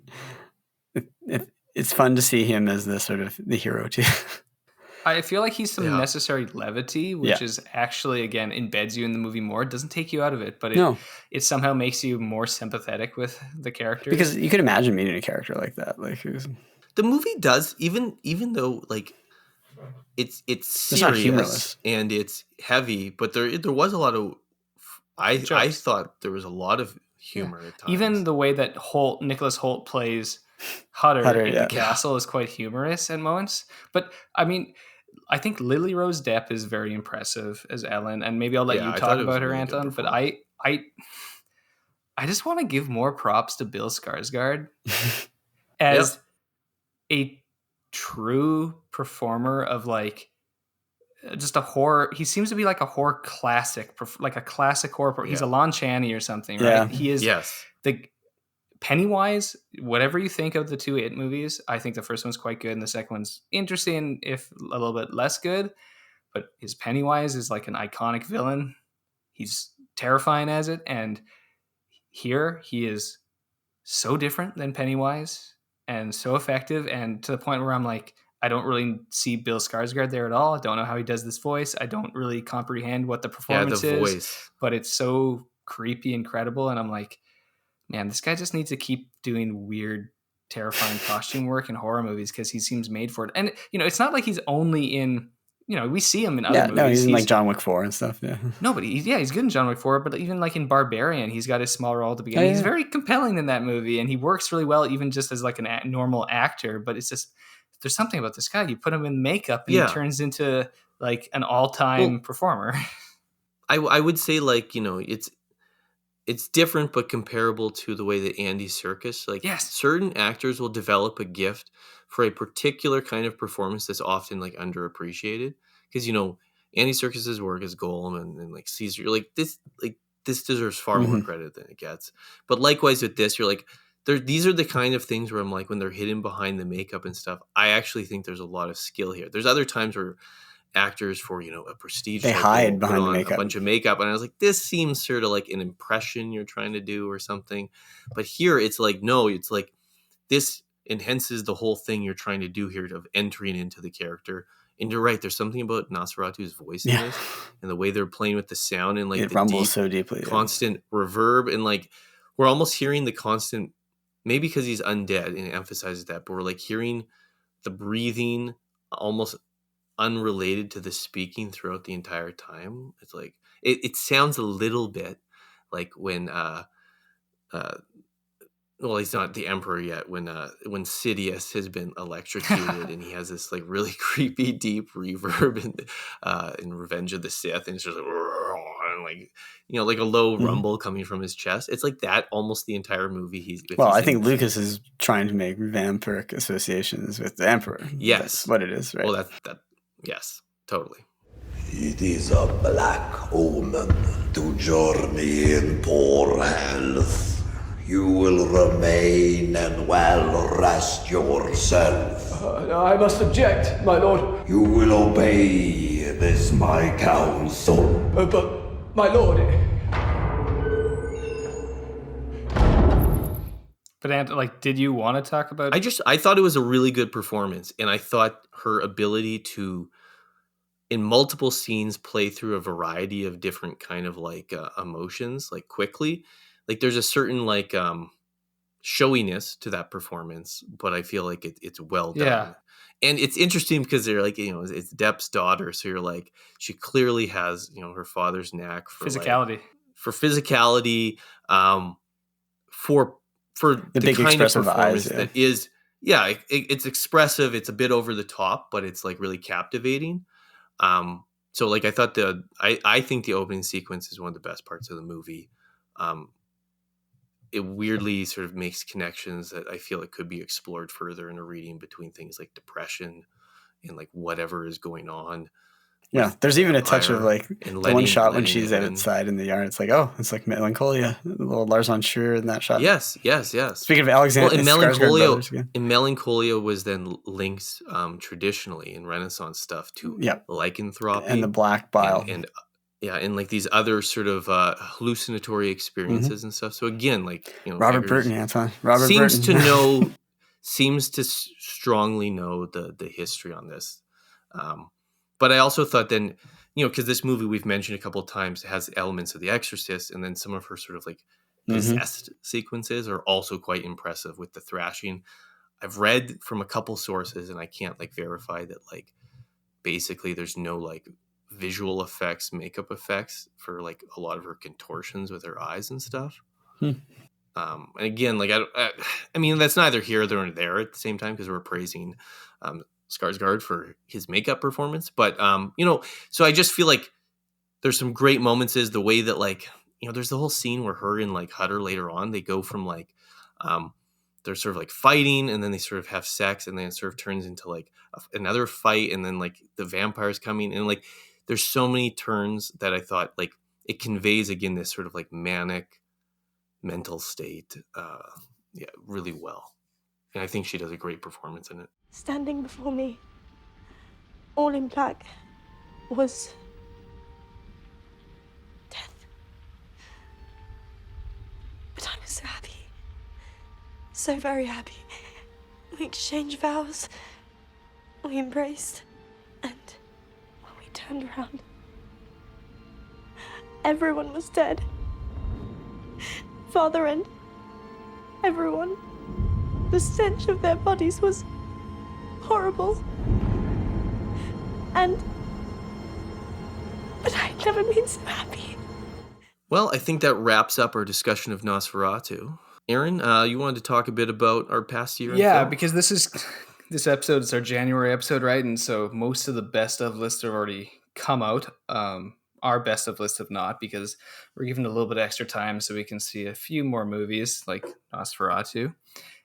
it's fun to see him as the sort of the hero too. I feel like he's some necessary levity, which is actually, again, embeds you in the movie more. It doesn't take you out of it, but it somehow makes you more sympathetic with the characters. Because you could imagine meeting a character like that. Like the movie does, even though like it's serious and it's heavy, but there was a lot of I thought there was a lot of humor at times. Even the way that Nicholas Hoult plays Hutter in the castle is quite humorous at moments. But I mean, I think Lily Rose Depp is very impressive as Ellen, and maybe I'll let you talk about her, Anton. But I just want to give more props to Bill Skarsgård as a true performer of like just a horror. He seems to be like a horror classic, like a classic horror. He's a Lon Chaney or something, right? Yeah. He is the Pennywise. Whatever you think of the two It movies, I think the first one's quite good and the second one's interesting, if a little bit less good. But his Pennywise is like an iconic villain. He's terrifying as it, and here he is so different than Pennywise and so effective, and to the point where I'm like, I don't really see Bill Skarsgård there at all. I don't know how he does this voice. I don't really comprehend what the performance is, but it's so creepy and credible. And I'm like, man, this guy just needs to keep doing weird, terrifying costume work in horror movies because he seems made for it. And, you know, it's not like he's only in, you know, we see him in other movies. No, he's in like John Wick 4 and stuff. Yeah. No, but he's good in John Wick 4, but even like in Barbarian, he's got his small role at the beginning. He's very compelling in that movie, and he works really well, even just as like a normal actor. But it's just, there's something about this guy. You put him in makeup, and he turns into like an all-time performer. I would say, like, you know, it's different but comparable to the way that Andy Serkis, like, certain actors will develop a gift for a particular kind of performance that's often like underappreciated. Because, you know, Andy Serkis's work as Golem and like Caesar, you're like, this deserves far more credit than it gets. But likewise with this, you're like, these are the kind of things where I'm like, when they're hidden behind the makeup and stuff, I actually think there's a lot of skill here. There's other times where actors, for, you know, a prestige, they hide behind the makeup, a bunch of makeup, and I was like, this seems sort of like an impression you're trying to do or something. But here it's like, no, it's like this enhances the whole thing you're trying to do here of entering into the character. And you're right, there's something about Nosferatu's voice in this and the way they're playing with the sound and like it rumbles so deeply, constant reverb, and like we're almost hearing the constant, maybe because he's undead and it emphasizes that, but we're like hearing the breathing almost unrelated to the speaking throughout the entire time. It's like it sounds a little bit like when well, he's not the Emperor yet, when Sidious has been electrocuted and he has this like really creepy deep reverb in Revenge of the Sith, and it's just like, and like, you know, like a low rumble coming from his chest. It's like that almost the entire movie. I think Lucas is trying to make vampiric associations with the Emperor. Yes, that's what it is, right? Well, that yes, totally. It is a black omen to journey in poor health. You will remain and well rest yourself. I must object, my lord. You will obey this my counsel. But, my lord... But, like, did you want to talk about... I thought it was a really good performance, and I thought her ability to, in multiple scenes, play through a variety of different kind of, like, emotions, like, quickly. Like, there's a certain, like, showiness to that performance, but I feel like it's well done. Yeah. And it's interesting because they're like, you know, it's Depp's daughter, so you're like, she clearly has, you know, her father's knack for physicality. For the big kind of expressive performance eyes, that is, it's expressive. It's a bit over the top, but it's like really captivating. So like I thought I think the opening sequence is one of the best parts of the movie. It weirdly sort of makes connections that I feel it could be explored further in a reading between things like depression and like whatever is going on Yeah, there's even a touch of like and the one shot when letting she's it in. outside in the yard. It's like, oh, it's like Melancholia, the little Lars von Trier in that shot. Yes. Speaking of Alexander, Well, in Skarsgård brothers again. Melancholia was then linked traditionally in Renaissance stuff to lycanthropy and the black bile, and like these other sort of hallucinatory experiences and stuff. So again, like Robert Eggers Burton, Anton. Robert seems Burton. seems to strongly know the history on this. But I also thought then, because this movie we've mentioned a couple of times has elements of The Exorcist, and then some of her sort of like possessed sequences are also quite impressive with the thrashing. I've read from a couple sources, and I can't like verify that like basically there's no like visual effects, makeup effects for like a lot of her contortions with her eyes and stuff. And again, like I mean that's neither here nor there at the same time because we're praising Skarsgård for his makeup performance, but so I just feel like there's some great moments. Is the way that like there's the whole scene where her and like Hutter later on they go from like they're sort of like fighting and then they sort of have sex and then it sort of turns into like another fight and then like the vampires coming and like there's so many turns that I thought like it conveys again this sort of like manic mental state really well, and I think she does a great performance in it. Standing before me, all in black, was death. But I was so happy. So very happy. We exchanged vows. We embraced. And when we turned around, everyone was dead. Father and everyone. The stench of their bodies was horrible. But I'd never been so happy. Well, I think that wraps up our discussion of Nosferatu. Aaron, you wanted to talk a bit about our past year? Yeah, because this episode is our January episode, right? And so most of the best of lists have already come out. Our best of lists have not, because we're given a little bit extra time so we can see a few more movies like Nosferatu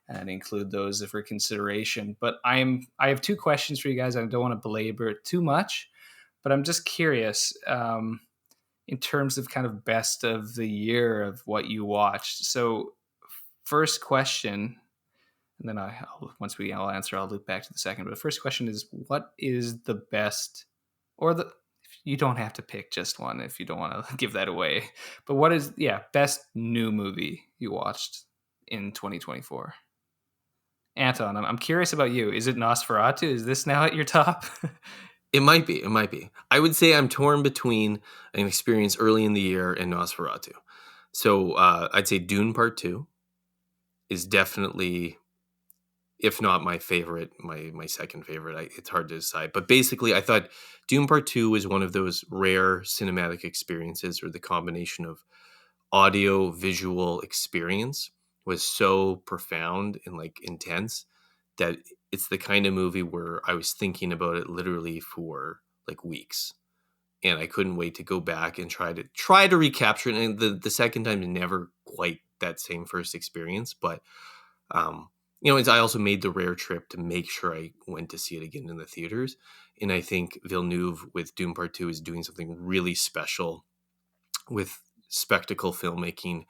and include those for consideration. But I have two questions for you guys. I don't want to belabor it too much, but I'm just curious in terms of kind of best of the year of what you watched. So first question, and then once we all answer, I'll loop back to the second. But the first question is, what is the best, you don't have to pick just one if you don't want to give that away, but what is, best new movie you watched in 2024? Anton, I'm curious about you. Is it Nosferatu? Is this now at your top? It might be. I would say I'm torn between an experience early in the year and Nosferatu. So I'd say Dune Part 2 is definitely, if not my favorite, my second favorite. It's hard to decide. But basically, I thought Dune Part 2 was one of those rare cinematic experiences, or the combination of audio, visual experience was so profound and like intense that it's the kind of movie where I was thinking about it literally for like weeks, and I couldn't wait to go back and try to recapture it. And the second time is never quite that same first experience, but I also made the rare trip to make sure I went to see it again in the theaters. And I think Villeneuve with Dune Part 2 is doing something really special with spectacle filmmaking.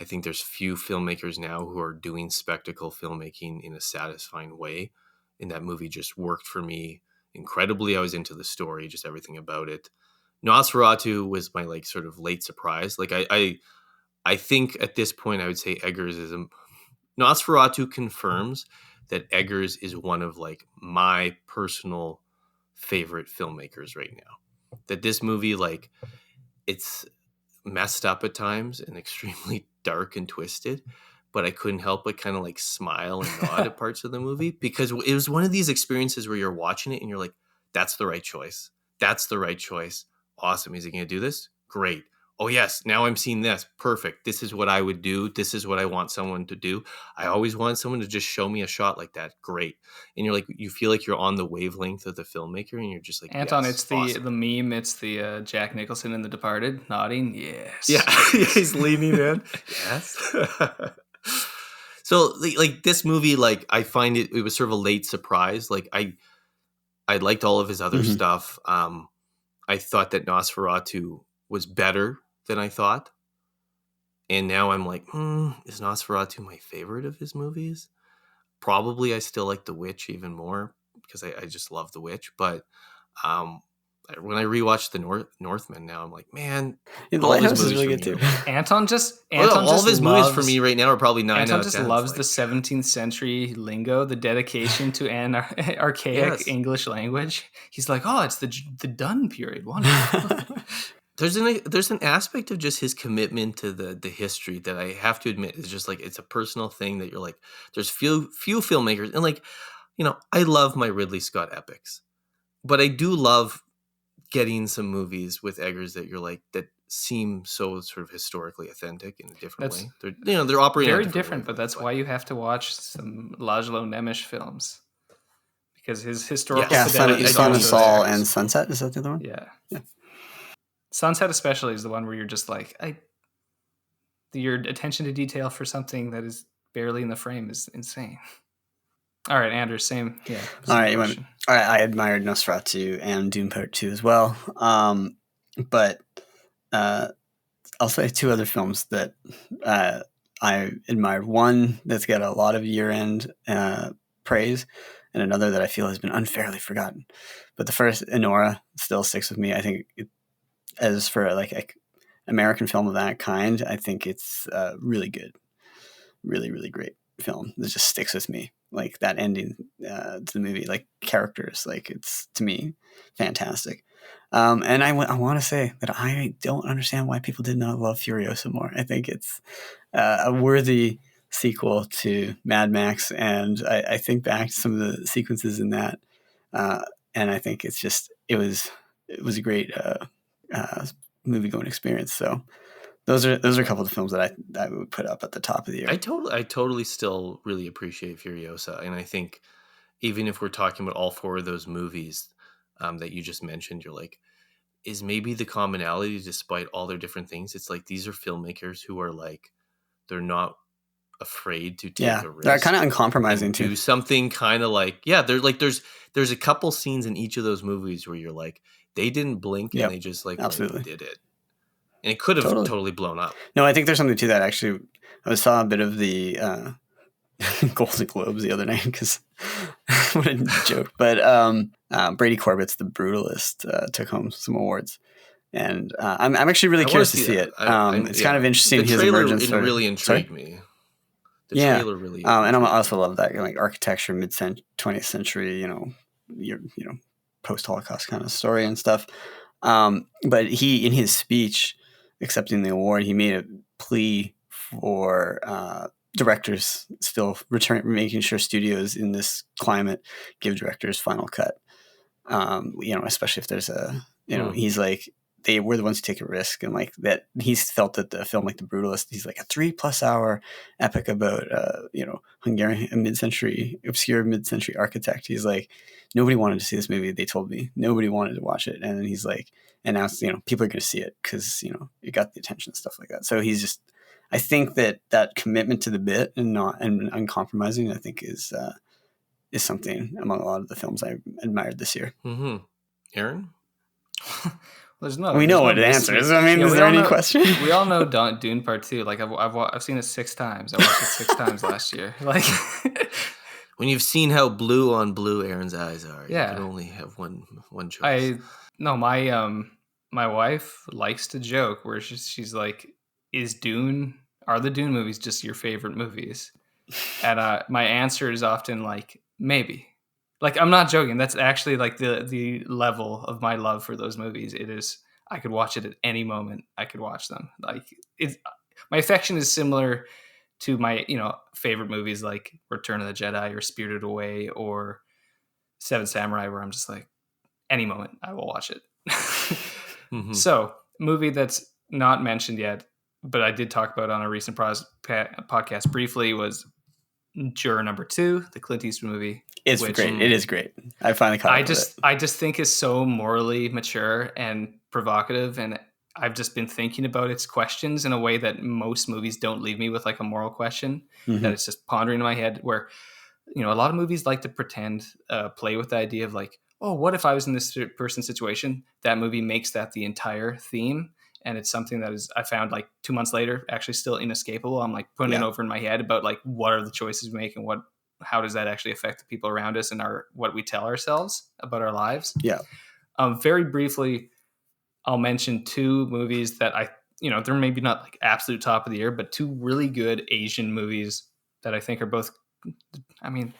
I think there's few filmmakers now who are doing spectacle filmmaking in a satisfying way. And that movie just worked for me incredibly. I was into the story, just everything about it. Nosferatu was my like sort of late surprise. Like I think at this point I would say Eggers is Nosferatu confirms that Eggers is one of like my personal favorite filmmakers right now. That this movie, like, it's messed up at times and extremely dark and twisted, but I couldn't help but kind of like smile and nod at parts of the movie, because it was one of these experiences where you're watching it and you're like, that's the right choice. That's the right choice. Awesome. Is he going to do this? Great. Oh yes, now I'm seeing this. Perfect. This is what I would do. This is what I want someone to do. I always want someone to just show me a shot like that. Great. And you're like, you feel like you're on the wavelength of the filmmaker, and you're just like, Anton, yes, it's the meme. It's the Jack Nicholson in The Departed nodding. Yes. Yeah. He's leaning in. Yes. So like this movie, like I find it was sort of a late surprise. Like I liked all of his other stuff. I thought that Nosferatu was better than I thought. And now I'm like, is Nosferatu my favorite of his movies? Probably I still like The Witch even more because I just love The Witch. But when I rewatch The Northman now, I'm like, man, The all of his Lighthouse is movies really for good me too. Anton just all of his movies for loves- me right now are probably 9 Anton out of just 10. loves It's the 17th century lingo, the dedication to an archaic Yes. English language. He's like, oh, it's the Dun period. Wonderful. There's an aspect of just his commitment to the history that I have to admit is just like, it's a personal thing that you're like, there's few filmmakers, and like, I love my Ridley Scott epics, but I do love getting some movies with Eggers that you're like, that seem so sort of historically authentic in a different way. They're operating very on different, but that's why you have to watch some Laszlo Nemes films, because his historical fidelity is Son of also Saul there. and Sunset, is that the other one? Yeah. Sunset especially is the one where you're just like, your attention to detail for something that is barely in the frame is insane. All right, Anders, same. Yeah. All right, I admired Nosferatu and Dune Part 2 as well. But I'll say two other films that I admired. One that's got a lot of year-end praise, and another that I feel has been unfairly forgotten. But the first, Enora, still sticks with me. I think as for like a American film of that kind, I think it's really good, really, really great film that just sticks with me. Like that ending to the movie, like characters, like it's, to me, fantastic. And I want to say that I don't understand why people did not love Furiosa more. I think it's a worthy sequel to Mad Max, and I think back to some of the sequences in that, and I think it's just it was a great movie going experience. So those are a couple of the films that I would put up at the top of the year. I totally still really appreciate Furiosa, and I think even if we're talking about all four of those movies that you just mentioned, you're like, is maybe the commonality, despite all their different things, it's like these are filmmakers who are like, they're not afraid to take a risk. They're kind of uncompromising too. Do something kind of like, they're like, there's a couple scenes in each of those movies where you're like, they didn't blink and they just like absolutely did it. And it could have totally blown up. No, I think there's something to that. Actually, I saw a bit of the Golden Globes the other night because what a joke. But Brady Corbett's The Brutalist took home some awards. And I'm actually really curious to see it. It's kind of interesting. The trailer really intrigued me. The trailer really and I also love that like architecture, 20th century, post-Holocaust kind of story and stuff. But he, in his speech accepting the award, he made a plea for directors still making sure studios in this climate give directors final cut. Especially if there's he's like, they were the ones who take a risk, and like that he's felt that the film like The Brutalist, he's like a 3+ hour epic about Hungarian, obscure mid-century architect. He's like, nobody wanted to see this movie. They told me nobody wanted to watch it, and then he's like, and now people are going to see it because it got the attention and stuff like that. So he's just, I think that commitment to the bit and uncompromising, I think is something among a lot of the films I admired this year. Mm-hmm. Aaron? We know what the answer is. I mean, is there any question? We all know Dune Part 2. Like I've seen it 6 times. I watched it 6 times last year. Like when you've seen how blue on blue Aaron's eyes are, you yeah, can only have one choice. My wife likes to joke where she's like, are the Dune movies just your favorite movies? And my answer is often like, maybe. Like, I'm not joking. That's actually like the level of my love for those movies. It is, I could watch it at any moment. I could watch them. Like, my affection is similar to my, favorite movies like Return of the Jedi or Spirited Away or Seven Samurai, where I'm just like, any moment I will watch it. Mm-hmm. So, movie that's not mentioned yet, but I did talk about on a recent podcast briefly, was Juror Number 2, the Clint Eastwood movie. It's great. It is great. I finally caught up with it. I just think it's so morally mature and provocative, and I've just been thinking about its questions in a way that most movies don't leave me with like a moral question, that it's just pondering in my head, where a lot of movies like to play with the idea of like, oh, what if I was in this person's situation? That movie makes that the entire theme. And it's something that is, I found like 2 months later, actually still inescapable. I'm like putting it over in my head about like, what are the choices we make and how does that actually affect the people around us and what we tell ourselves about our lives? Yeah. Very briefly, I'll mention 2 movies that they're maybe not like absolute top of the year, but 2 really good Asian movies that I think are both,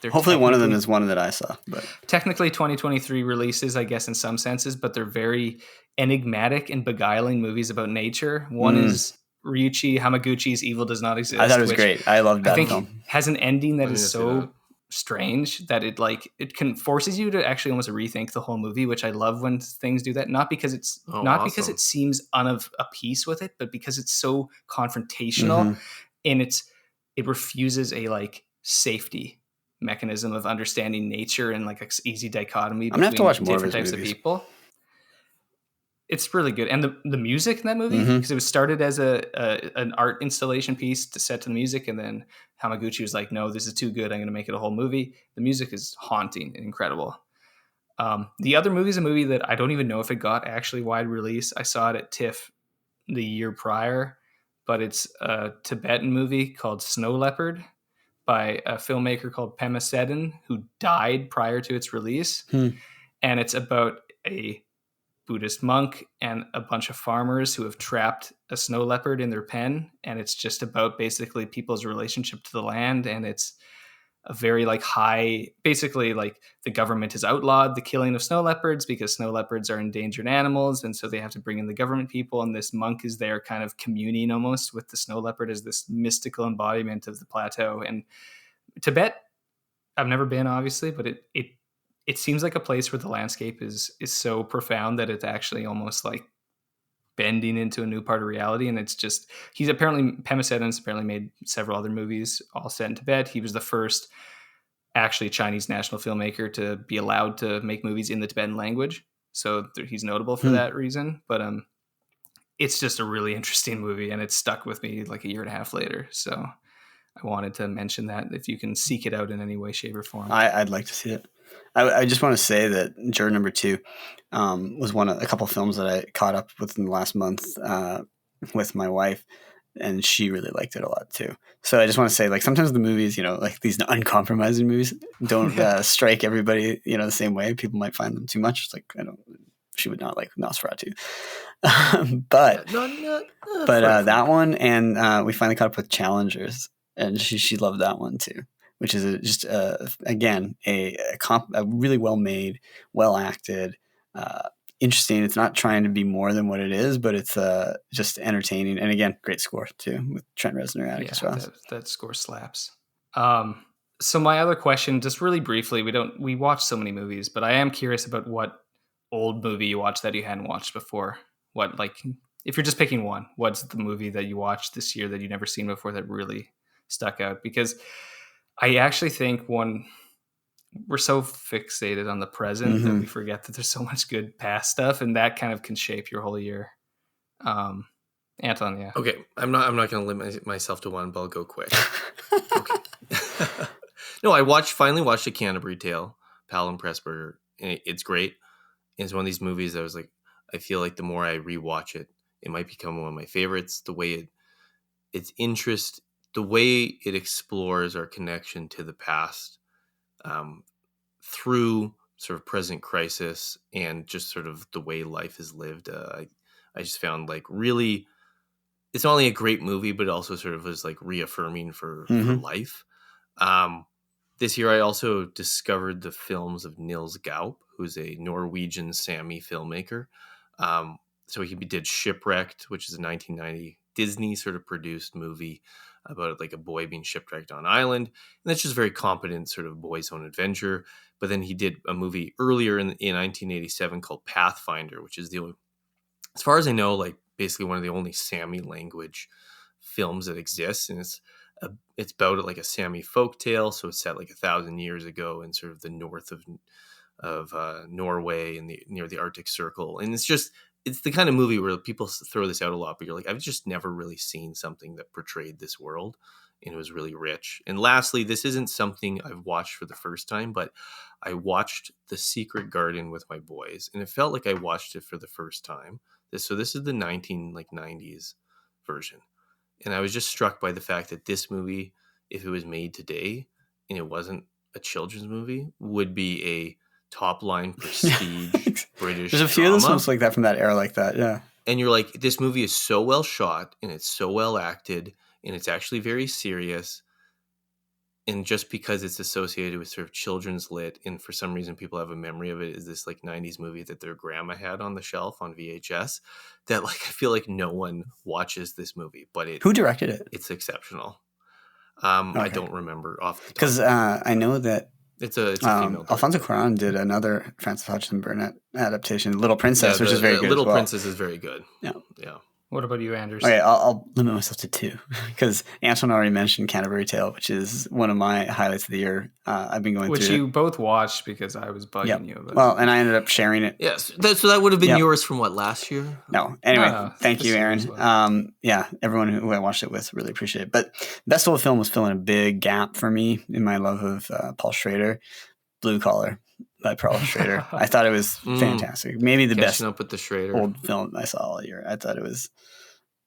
they're hopefully one of them is one that I saw, but technically 2023 releases, I guess, in some senses, but they're very enigmatic and beguiling movies about nature. One is Ryuichi Hamaguchi's Evil Does Not Exist. I thought it was great. I loved that film. Has an ending that is so strange that it forces you to actually almost rethink the whole movie, which I love when things do that. Not because it's because it seems of a piece with it, but because it's so confrontational and it refuses a like safety mechanism of understanding nature and like an easy dichotomy between have to watch more different of his types movies. of people. It's really good. And the music in that movie, because it was started as an art installation piece to set to the music, and then Hamaguchi was like, no, this is too good, I'm going to make it a whole movie. The music is haunting and incredible. The other movie is a movie that I don't even know if it got actually wide release. I saw it at TIFF the year prior, but it's a Tibetan movie called Snow Leopard by a filmmaker called Pema Sedin, who died prior to its release. And it's about a Buddhist monk and a bunch of farmers who have trapped a snow leopard in their pen. And it's just about basically people's relationship to the land. And it's a very like high, basically like the government has outlawed the killing of snow leopards because snow leopards are endangered animals. And so they have to bring in the government people. And this monk is there kind of communing almost with the snow leopard as this mystical embodiment of the plateau. And Tibet, I've never been obviously, but it seems like a place where the landscape is so profound that it's actually almost like bending into a new part of reality. And it's just, Pema Sedin's apparently made several other movies all set in Tibet. He was the first actually Chinese national filmmaker to be allowed to make movies in the Tibetan language. So he's notable for that reason. But it's just a really interesting movie, and it stuck with me like a year and a half later. So I wanted to mention that if you can seek it out in any way, shape, or form. I'd like to see it. I just want to say that Juror Number 2 was a couple films that I caught up with in the last month with my wife, and she really liked it a lot too. So I just want to say, like, sometimes the movies, like these uncompromising movies don't strike everybody, the same way. People might find them too much. It's like, she would not like Nosferatu. But that one, and we finally caught up with Challengers, and she loved that one too. Which is again a really well made, well acted, interesting. It's not trying to be more than what it is, but it's just entertaining. And again, great score too with Trent Reznor at it as well. That score slaps. So my other question, just really briefly, we watch so many movies, but I am curious about what old movie you watched that you hadn't watched before. What, like, if you're just picking one, what's the movie that you watched this year that you've never seen before that really stuck out? Because I actually think we're so fixated on the present that we forget that there's so much good past stuff, and that kind of can shape your whole year. Anton, yeah. Okay, I'm not going to limit myself to one, but I'll go quick. Okay. No, I finally watched A Canterbury Tale, Powell and Pressburger. It's great. It's one of these movies that was like, I feel like the more I rewatch it, it might become one of my favorites. The way the way it explores our connection to the past through sort of present crisis and just sort of the way life is lived. I just found like really, it's not only a great movie, but it also sort of was like reaffirming for life. This year, I also discovered the films of Nils Gaup, who's a Norwegian Sami filmmaker. So he did Shipwrecked, which is a 1990 Disney sort of produced movie about like a boy being shipwrecked on an island. And that's just very competent sort of boy's own adventure. But then he did a movie earlier in 1987 called Pathfinder, which is as far as I know, like basically one of the only Sami language films that exists. And it's about like a Sami folktale. So it's set like 1,000 years ago in sort of the north of Norway and near the Arctic Circle. And it's the kind of movie where people throw this out a lot, but you're like, I've just never really seen something that portrayed this world. and it was really rich. And lastly, this isn't something I've watched for the first time, but I watched The Secret Garden with my boys, and it felt like I watched it for the first time. This is the 1990s version. And I was just struck by the fact that this movie, if it was made today and it wasn't a children's movie, would be a top line prestige British There's a few drama. of those ones like that from that era like that, yeah. And you're like, this movie is so well shot and it's so well acted and it's actually very serious. And just because it's associated with sort of children's lit, and for some reason people have a memory of it, is this like 90s movie that their grandma had on the shelf on VHS, that like I feel like no one watches this movie, but Who directed it? It's exceptional. I don't remember off the top. Because I know that it's a female. Alfonso Cuarón did another Frances Hodgson Burnett adaptation, Little Princess, which is very good. Little as well. Princess is very good. Yeah. What about you, Anders? Okay, I'll limit myself to 2 because Antoine already mentioned Canterbury Tale, which is one of my highlights of the year. I've been going through which you both watched because I was bugging you about. Well, and I ended up sharing it. Yes, so that would have been yours from what, last year? No. Anyway, thank you, Aaron. Everyone who I watched it with, really appreciate it. But Best of Film was filling a big gap for me in my love of Paul Schrader, Blue Collar by Paul Schrader. I thought it was fantastic. Maybe the best up with the Schrader old film I saw all year. I thought it was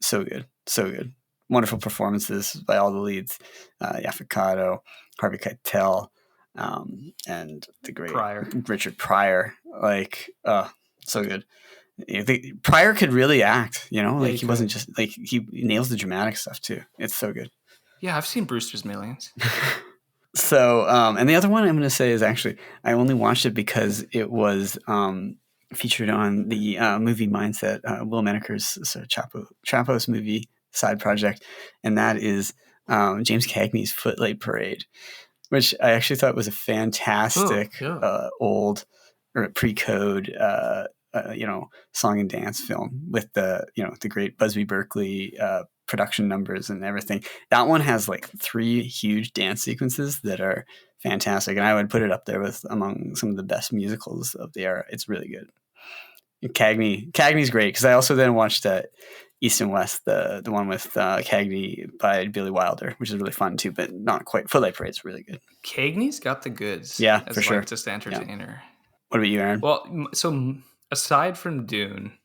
so good. So good. Wonderful performances by all the leads. Yaphet Kotto, Harvey Keitel, and the great Richard Pryor. So good. Pryor could really act, he wasn't just like, he nails the dramatic stuff too. It's so good. Yeah, I've seen Brewster's Millions. So, and the other one I'm going to say is actually, I only watched it because it was featured on the movie Mindset, Will Menaker's Chapo's movie side project, and that is James Cagney's Footlight Parade, which I actually thought was a fantastic old or pre-code song and dance film with the great Busby Berkeley production numbers and everything. That one has like 3 huge dance sequences that are fantastic, and I would put it up there with among some of the best musicals of the era. It's really good. And Cagney's great, because I also then watched East and West, the one with Cagney by Billy Wilder, which is really fun too, but not quite. Footlight Parade's really good. Cagney's got the goods. Yeah, as for sure. Just entertainer. Yeah. What about you, Aaron? Well, so aside from Dune,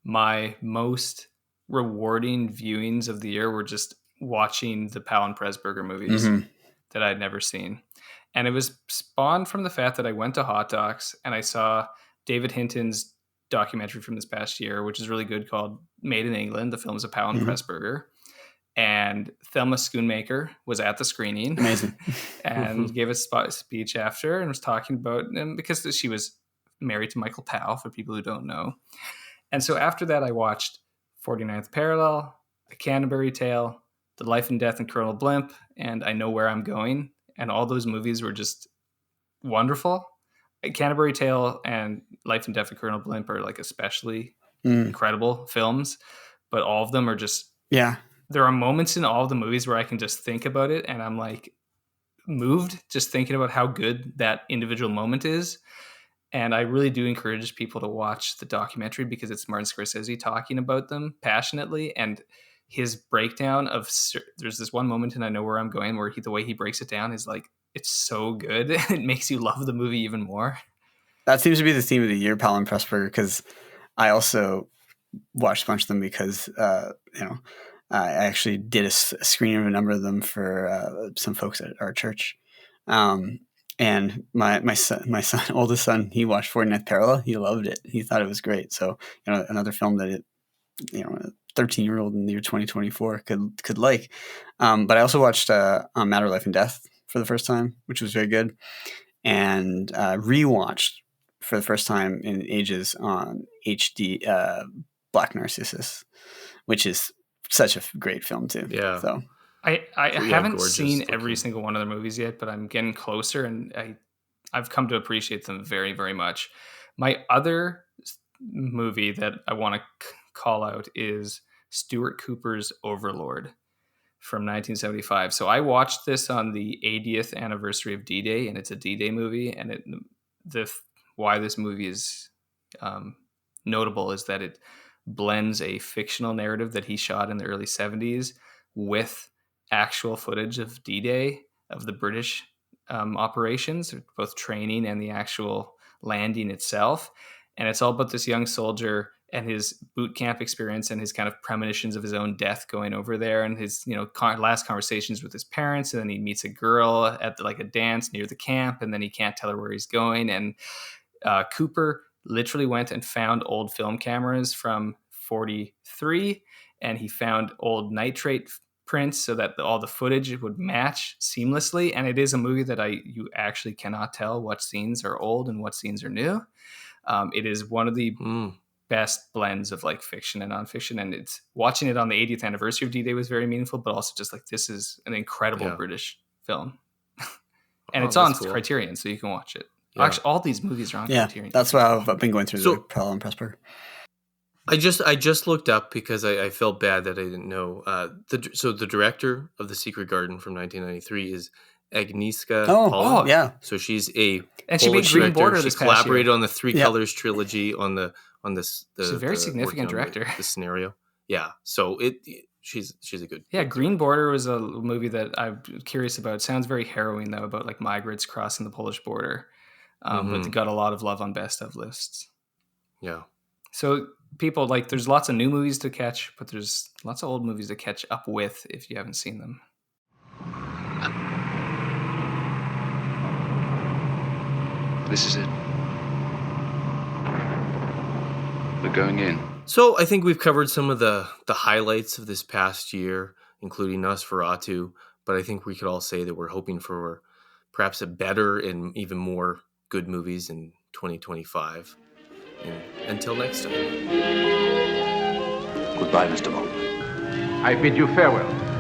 my most rewarding viewings of the year were just watching the Powell and Pressburger movies that I'd never seen. And it was spawned from the fact that I went to Hot Docs and I saw David Hinton's documentary from this past year, which is really good, called Made in England, the films of Powell and Pressburger. And Thelma Schoonmaker was at the screening. Amazing. And gave a speech after and was talking about him because she was married to Michael Powell, for people who don't know. And so after that, I watched 49th Parallel, A Canterbury Tale, The Life and Death of Colonel Blimp, and I Know Where I'm Going. And all those movies were just wonderful. Canterbury Tale and Life and Death of Colonel Blimp are like especially incredible films, but all of them are just, there are moments in all of the movies where I can just think about it and I'm like moved just thinking about how good that individual moment is. And I really do encourage people to watch the documentary because it's Martin Scorsese talking about them passionately, and his breakdown of, there's this one moment in I Know Where I'm Going where the way he breaks it down is like, it's so good. It makes you love the movie even more. That seems to be the theme of the year, Powell and Pressburger, because I also watched a bunch of them because, I actually did a screening of a number of them for some folks at our church. And my son, oldest son, he watched 49th Parallel. He loved it. He thought it was great. So, another film that a 13-year-old in the year 2024 could like. But I also watched Matter of Life and Death for the first time, which was very good, and rewatched for the first time in ages on HD Black Narcissus, which is such a great film too. Yeah. So I haven't seen every single one of their movies yet, but I'm getting closer, and I've come to appreciate them very, very much. My other movie that I want to call out is Stuart Cooper's Overlord from 1975. So I watched this on the 80th anniversary of D-Day, and it's a D-Day movie. And why this movie is notable is that it blends a fictional narrative that he shot in the early 70s with actual footage of D-Day, of the British operations, both training and the actual landing itself. And it's all about this young soldier and his boot camp experience and his kind of premonitions of his own death going over there, and his, last conversations with his parents. And then he meets a girl at a dance near the camp, and then he can't tell her where he's going. And Cooper literally went and found old film cameras from 43, and he found old nitrate prints so that all the footage would match seamlessly. And it is a movie that you actually cannot tell what scenes are old and what scenes are new. It is one of the best blends of fiction and nonfiction, and it's watching it on the 80th anniversary of D-Day was very meaningful, but also just this is an incredible British film. And it's on Criterion, so you can watch it. Yeah. Actually, all these movies are on Criterion. That's why I've been going through the Pearl and Presper. I just looked up because I felt bad that I didn't know. The director of The Secret Garden from 1993 is Agnieszka Holland. Oh, yeah. So she's a and she made Green Border. She collaborated on the Three Colors trilogy on this. She's a very significant director. The scenario, yeah. So she's a good. Yeah, Green Border was a movie that I'm curious about. It sounds very harrowing though, about migrants crossing the Polish border, but they got a lot of love on best of lists. Yeah. So people there's lots of new movies to catch, but there's lots of old movies to catch up with if you haven't seen them. This is it. We're going in. So I think we've covered some of the highlights of this past year, including Nosferatu, but I think we could all say that we're hoping for perhaps a better and even more good movies in 2025. And until next time. Goodbye, Mr. Bond. I bid you farewell.